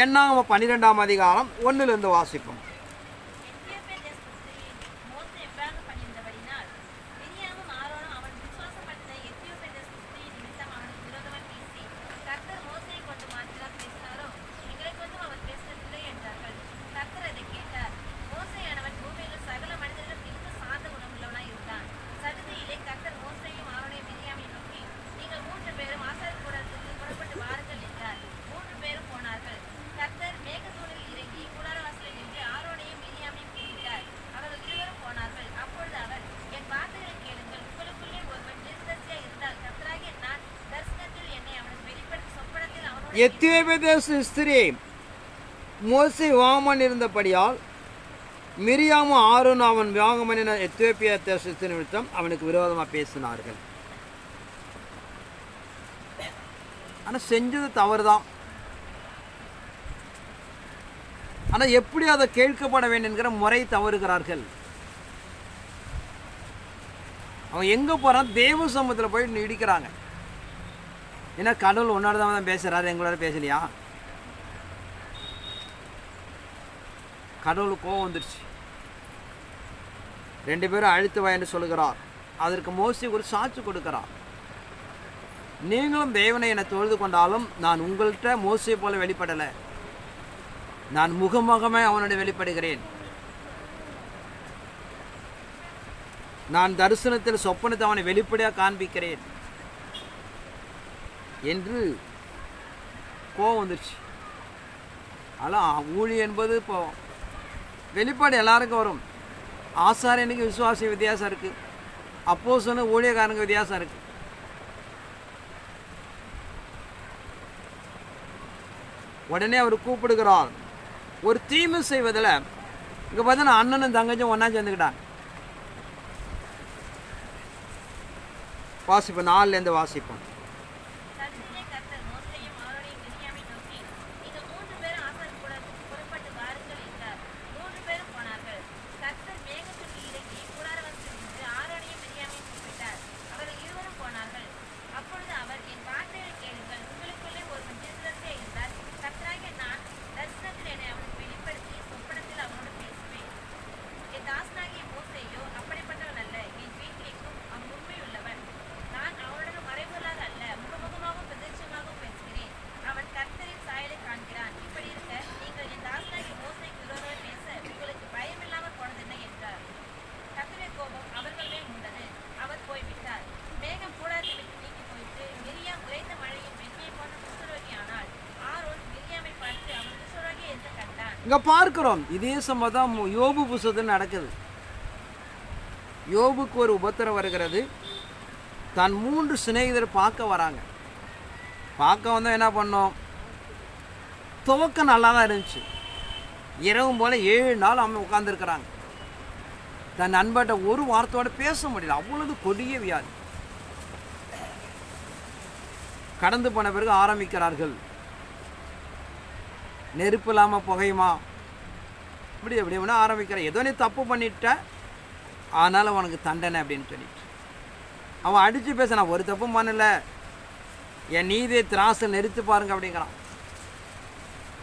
என்னாகமம் 12ஆம் அதிகாரம் 1 வாசிப்போம். எத்தியோப்பிய தேசத்தில் மோசே எவ்வாறு பண்ணியிருந்தபடினால் மிரியாமும் ஆரோனும் அவன் விசுவாசப்படுத்தின எத்தியோப்பிய தேசத்தில் நிமித்தம் அவனுக்கு விரோதமாய் பேசி, கர்த்தர் மோசேயை கொண்டு மாத்திரம் பேசினாரோ, எங்களை கொண்டும் அவர் பேசவில்லை என்றார்கள். கர்த்தர் அதை கேட்டார். மோசேயானவன் பூமியில் சகல மனிதர்களும் மிகுந்த சாந்த குணமுள்ளவனாய் இருந்தான். சடுதியிலே கர்த்தர் மோசேயையும் ஆரோனையும் மிரியாமையும் நோக்கி, நீங்கள் 3 பேரும் ஆசாரியர் கூடாரத்திற்கு புறப்பட்டு வாருங்கள் என்றார். 3 பேரும் போனார்கள். கர்த்தர் மேகத்தூணில் இறங்கி கூடாரவாசலில் நின்று ஆரோனையும் மிரியாமையும் கூப்பிட்டார். அவர்கள் இருவரும் போனார்கள். அப்பொழுது அவர், என் வார்த்தைகளை கேளுங்கள். உங்களுக்குள்ளே ஒருவன் தீர்க்கதரிசியாய் இருந்தால் கர்த்தராகிய நான் தரிசனத்தில் என்னை அவனுக்கு வெளிப்படுத்தி சொப்பனத்தில் அவனோடு எத்தியோப்பிய தேச ஸ்திரீ மோசே விவாகம் பண்ணியிருந்தபடியால் மிரியாமும் ஆரோன் அவன் விவாகம் பண்ணின எத்தியோப்பிய தேசத்தின் நிமித்தம் அவனுக்கு விரோதமாக பேசினார்கள். ஆனால் செஞ்சது தவறு தான். ஆனால் எப்படி அதை கேட்கப்பட வேண்டும் என்கிற முறை தவறுகிறார்கள். அவன் எங்கே போகிறான்? தேவ சமூகத்தில் போய் இடிக்கிறாங்க. ஏன்னா கடவுள் உன்னோட தான் பேசுகிறாரு, எங்களோட பேசலையா? கடவுளுக்கு கோவம் வந்துடுச்சு. 2 பேரும் அழித்து வா என்று சொல்லுகிறார். அதற்கு மோசே ஒரு சாட்சி கொடுக்கிறார். நீங்களும் தேவனை என்னை தொழுது கொண்டாலும் நான் உங்கள்கிட்ட மோசே போல வெளிப்படலை. நான் முகமுகமே அவனுடைய வெளிப்படுகிறேன். நான் தரிசனத்தில் சொப்பனத்தை அவனை வெளிப்படையாக காண்பிக்கிறேன் என்று கோவம் வந்துடுச்சு. ஆனால் ஊழியம் என்பது இப்போ வெளிப்பாடு எல்லாருக்கும் வரும். ஆசாரியனுக்கு விசுவாச வித்தியாசம் இருக்குது. அப்போஸ்தலனுக்கு ஊழியக்காரனுக்கு வித்தியாசம் இருக்குது. உடனே அவர் கூப்பிடுகிறார். ஒரு தீமை செய்வதில் இங்கே பார்த்தா அண்ணனும் தங்கச்சும் ஒன்றா சேர்ந்துக்கிட்டாங்க. வாசிப்போம், 4 வாசிப்போம். சடுதியிலே கர்த்தர் மோசேயையும் ஆரோனையும் மிரியாமையும் நோக்கி, நீங்கள் 3 பேரும் ஆசாரியர் கூடாரத்திற்கு புறப்பட்டு வாருங்கள் என்றார். 3 பேரும் போனார்கள். கர்த்தர் மேகத்தூணில் இறங்கி கூடாரவாசலில் நின்று ஆரோனையும் மிரியாமையும் கூப்பிட்டார். அவர்கள் இருவரும் போனார்கள். அப்பொழுது அவர், என் வார்த்தைகளை கேளுங்கள். உங்களுக்குள்ளே ஒருவன் தீர்க்கதரிசியாய் இருந்தால் கர்த்தராகிய நான் தரிசனத்தில் என்னை அவனுக்கு வெளிப்படுத்தி சொப்பனத்தில் அவனோடு பேசுவேன். என் தாசனாகிய மோசேயோ அப்படிப்பட்டவன் அல்ல. என் வீட்டிற்கும் அவன் உண்மையுள்ளவன். நான் அவனுடன் மறைபொருளாக அல்ல, முகமுகமாகவும் பிரதட்சமாகவும் பேசுகிறேன். அவன் கர்த்தரின் சாயலை காண்கிறான். இப்படி இருக்க நீங்கள் என் தாசனாகிய மோசேக்கு விரோதமாய் பேச உங்களுக்கு பயமில்லாமல் போனதென்ன என்றார். கர்த்தருடைய கோபம் அவர்கள் மேல் உண்டது. அவர் போய்விட்டார். மேகம் கூடாரத்தை விட்டு நீங்கி போயிட்டு மிரியாம் உறைந்த மழையின் வெண்மையை போன்ற குஷ்டரோகி ஆனாள். ஆரோன் மிரியாமை பார்த்து அவன் குஷ்டரோகி என்று கண்டான். இங்கே பார்க்கிறோம். இதே சம்பவம் யோபு புஸ்தகத்தில் நடக்குது. யோபுக்கு ஒரு உபத்திரம் வருகிறது. தான் 3 சிநேகிதர் பார்க்க வராங்க. பார்க்க வந்தால் என்ன பண்ணோம்? துவக்கம் நல்லா தான் இருந்துச்சு. இரவும் போல் 7 நாள் அவங்க உட்காந்துருக்கிறாங்க. தன் நண்பர்கிட்ட ஒரு வார்த்தையோடு பேச முடியல. அவ்வளவு கொடிய வியாதி. கடந்து போன பிறகு ஆரம்பிக்கிறார்கள். நெருப்பு இல்லாமல் புகையுமா? இப்படி எப்படின்னா ஆரம்பிக்கிற. ஏதோ நீ தப்பு பண்ணிட்ட, ஆனாலும் அவனுக்கு தண்டனை அப்படின்னு சொல்லிட்டு அவன் அடித்து பேச, நான் ஒரு தப்பும் பண்ணல, என் நீதியை திராசை நிறுத்தி பாருங்க அப்படிங்கிறான்.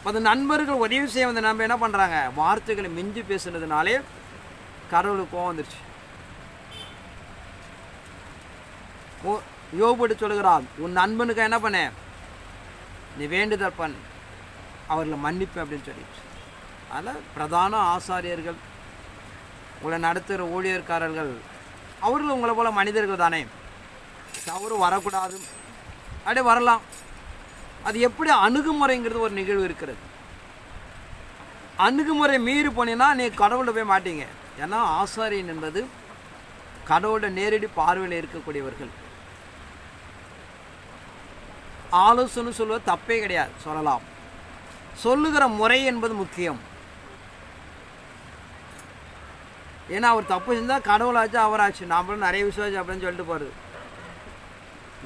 அது நண்பர்கள் உதவி செய்ய வந்து நம்ம என்ன பண்ணுறாங்க? வார்த்தைகளை மிஞ்சி பேசுனதுனாலே கடவுளுக்கு கோவம் வந்துருச்சு. யோபு சொல்லுகிறான், உன் நண்பனுக்கு என்ன பண்ண? நீ வேண்டுதல் பண்ண, அவர்களை மன்னிப்பு அப்படின்னு சொல்லிட்டு. அதில் பிரதான ஆசாரியர்கள், உங்களை நடத்துகிற ஊழியர்காரர்கள், அவர்கள் உங்களை போல் மனிதர்கள் தானே, தவறு வரக்கூடாது. அப்படியே வரலாம். அது எப்படி அணுகுமுறைங்கிறது ஒரு நிகழ்வு இருக்கிறது. அணுகுமுறை மீறி போனீங்கன்னா நீ கடவுளை போய் மாட்டீங்க. ஏன்னா ஆசாரியன் என்பது கடவுளோட நேரடி பார்வையில் இருக்கக்கூடியவர்கள். ஆலோசனை சொல்வது தப்பே கிடையாது, சொல்லலாம். சொல்லுகிற முறை என்பது முக்கியம். ஏன்னா அவர் தப்பு செஞ்சால் கடவுளாச்சு அவராச்சு, நாமளும் நிறைய விசுவாசி அப்படின்னு சொல்லிட்டு போகிறது.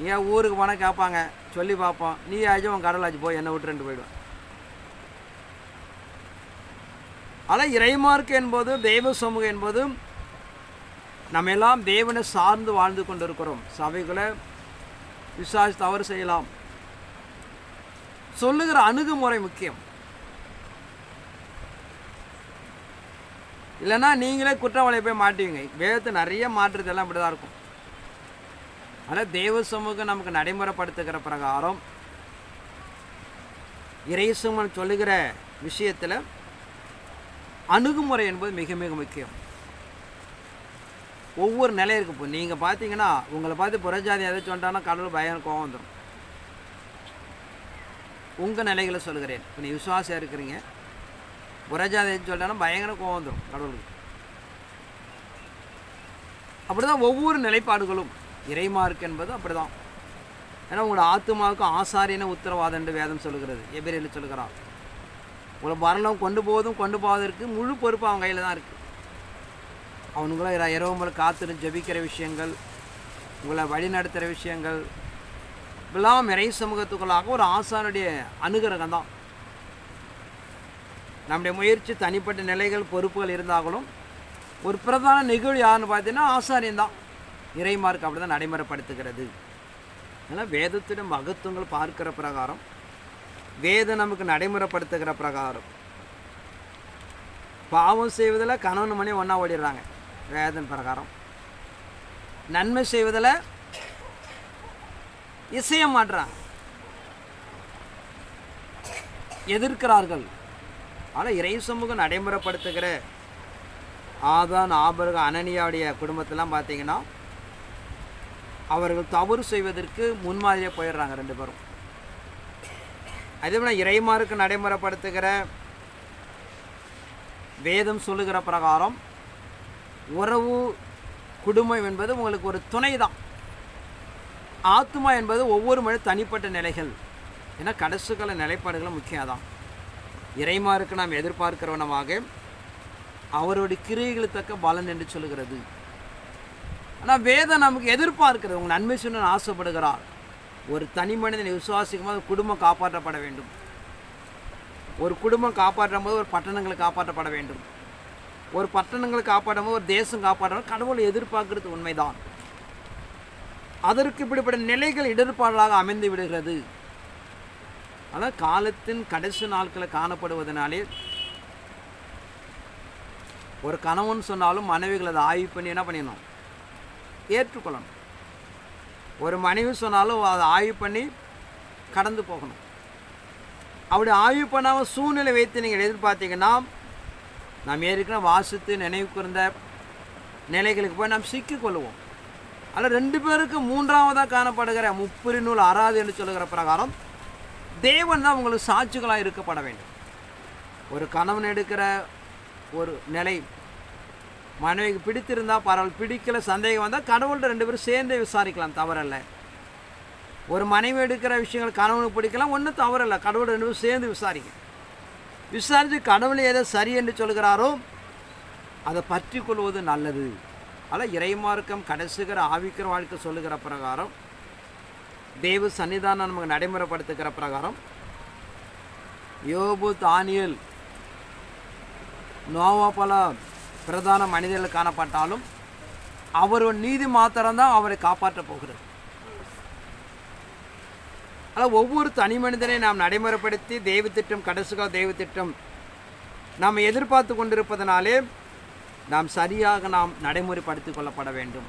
ஏன் ஊருக்கு போனால் கேட்பாங்க, சொல்லி பார்ப்போம், நீ ஆச்சும் உன் கடவுளாச்சு போய் என்னை விட்டுட்டு போயிடுவேன். ஆனால் இறைமார்க்கு என்பது தெய்வ சமூகம் என்பது நம்ம எல்லாம் தேவனை சார்ந்து வாழ்ந்து கொண்டு இருக்கிறோம். சபைகளை விசுவாசி தவறு செய்யலாம், சொல்லுகிற அணுகுமுறை முக்கியம். இல்லைன்னா நீங்களே குற்றவாளியை போய் மாட்டுவீங்க. வேதத்தை நிறைய மாற்றுறதெல்லாம் இப்படி தான் இருக்கும். ஆனால் தேவ சமூகம் நமக்கு நடைமுறைப்படுத்துகிற பிரகாரம் இறைசமூகம் சொல்லுகிற விஷயத்தில் அணுகுமுறை என்பது மிக மிக முக்கியம். ஒவ்வொரு நிலை இருக்கு. இப்போ நீங்கள் பார்த்தீங்கன்னா உங்களை பார்த்து புறஜாதி எதை சொன்னான்னா கடவுள் பயம் கோவம் வந்துடும். உங்கள் நிலைகளை சொல்லுகிறேன். இப்போ நீ விசுவாசியாக இருக்கிறீங்க, புறஜாதி எது சொல்லிட்டானா பயங்கர கோவம் வந்துடும் கடவுளுக்கு. அப்படி தான் ஒவ்வொரு நிலைப்பாடுகளும். இறைமார்க்கு என்பது அப்படி தான். ஏன்னா உங்களோட ஆத்மாவுக்கும் ஆசாரியன உத்தரவாதம் என்று வேதம் சொல்லுகிறது. எபிரேயரில் சொல்லுகிறார். உங்களை மரணம் கொண்டு போவதற்கு முழு பொறுப்பு அவன் கையில் தான் இருக்குது. அவனுங்களை இரவு மேலே காத்திருந்து ஜெபிக்கிற விஷயங்கள், உங்களை வழி நடத்துகிற விஷயங்கள் இப்பெல்லாம் இறை சமூகத்துக்குள்ளாக ஒரு ஆசானுடைய அனுகிரகம் தான். நம்முடைய முயற்சி, தனிப்பட்ட நிலைகள், பொறுப்புகள் இருந்தாலும் ஒரு பிரதான நிகழ்வு யாருன்னு பார்த்தீங்கன்னா ஆசாரியன் தான். இறைமார்க்கு அப்படி தான் நடைமுறைப்படுத்துகிறது. அதனால் வேதத்திடம் மகத்துவங்கள் பார்க்கிற பிரகாரம், வேதம் நமக்கு நடைமுறைப்படுத்துகிற பிரகாரம், பாவம் செய்வதில் கணவன் மணி ஒன்றா ஓடிடுறாங்க வேதன் பிரகாரம். நன்மை செய்வதில் இசைய மாட்டுறாங்க, எதிர்க்கிறார்கள். ஆனால் இறை சமூகம் நடைமுறைப்படுத்துகிற ஆதான், ஆபரகம், அனனியாவுடைய குடும்பத்தெல்லாம் பார்த்தீங்கன்னா அவர்கள் தவறு செய்வதற்கு முன்மாதிரியாக போயிடுறாங்க ரெண்டு பேரும். அதே போல் இறைமார்க்கு நடைமுறைப்படுத்துகிற வேதம் சொல்லுகிற பிரகாரம் உறவு, குடும்பம் என்பது உங்களுக்கு ஒரு துணை தான். ஆத்மா என்பது ஒவ்வொரு மனித தனிப்பட்ட நிலைகள். ஏன்னா கடைசி கால நிலைப்பாடுகளும் முக்கியம் தான். இறைமார்க்கு நாம் எதிர்பார்க்கிறவனமாக அவருடைய கிரியைகளுக்கு தக்க பலன் என்று சொல்லுகிறது. ஆனால் வேதம் நமக்கு எதிர்பார்க்கிறது. உங்கள் நன்மை சொன்ன ஆசைப்படுகிறார். ஒரு தனி மனிதனை விசுவாசிக்கும் போது குடும்பம் காப்பாற்றப்பட வேண்டும். ஒரு குடும்பம் காப்பாற்றும் போது ஒரு பட்டணங்களை காப்பாற்றப்பட வேண்டும். ஒரு பட்டணங்களை காப்பாற்றும் போது ஒரு தேசம் காப்பாற்ற கடவுளை எதிர்பார்க்கிறது உண்மைதான். அதற்கு இப்படிப்பட்ட நிலைகள் இடர்பாடாக அமைந்து விடுகிறது. ஆனால் காலத்தின் கடைசி நாட்களில் காணப்படுவதனாலே ஒரு கணவன் சொன்னாலும் மனைவிகள் அதை ஆய்வு பண்ணி என்ன பண்ணிடணும், ஏற்றுக்கொள்ளணும். ஒரு மனைவி சொன்னாலும் அதை ஆய்வு பண்ணி கடந்து போகணும். அப்படி ஆய்வு பண்ணாமல் சூழ்நிலை வைத்து நீங்கள் எதிர்பார்த்தீங்கன்னா நாம் ஏற்கனவே வாசித்து நினைவு கூர்ந்த நிலைகளுக்கு போய் நாம் சிக்கிக்கொள்வோம். அதில் ரெண்டு பேருக்கு மூன்றாவதாக காணப்படுகிற முப்புரி நூல் அறாது என்று சொல்லுகிற பிரகாரம் தேவன் தான் உங்களுக்கு சாட்சிகளாக இருக்கப்பட வேண்டும். ஒரு கணவன் எடுக்கிற ஒரு நிலை மனைவிக்கு பிடித்திருந்தால் பரவாயில்ல, பிடிக்கல சந்தேகம் வந்தால் கடவுள்கிட்ட ரெண்டு பேரும் சேர்ந்தே விசாரிக்கலாம், தவறல்ல. ஒரு மனைவி எடுக்கிற விஷயங்கள் கணவனுக்கு பிடிக்கலாம், ஒன்றும் தவறல்ல, கடவுள் ரெண்டு பேரும் சேர்ந்து விசாரித்து கடவுளை எதை சரி என்று சொல்கிறாரோ அதை பற்றி கொள்வது நல்லது. அதில் இறைமார்க்கம் கடைசிக்கிற ஆவிக்கிற வாழ்க்கை சொல்லுகிற பிரகாரம், தேவ சன்னிதானம் நமக்கு நடைமுறைப்படுத்துகிற பிரகாரம், யோபு, தானியேல், நோவா பல பிரதான மனிதர்கள் காணப்பட்டாலும் அவர் ஒரு நீதி மாத்திரம்தான் அவரை காப்பாற்றப் போகிறது. ஆனால் ஒவ்வொரு தனி மனிதனை நாம் நடைமுறைப்படுத்தி தெய்வத்திட்டம், கடைசிகால தெய்வத்திட்டம் நாம் எதிர்பார்த்து கொண்டிருப்பதனாலே நாம் சரியாக நாம் நடைமுறைப்படுத்தி கொள்ளப்பட வேண்டும்.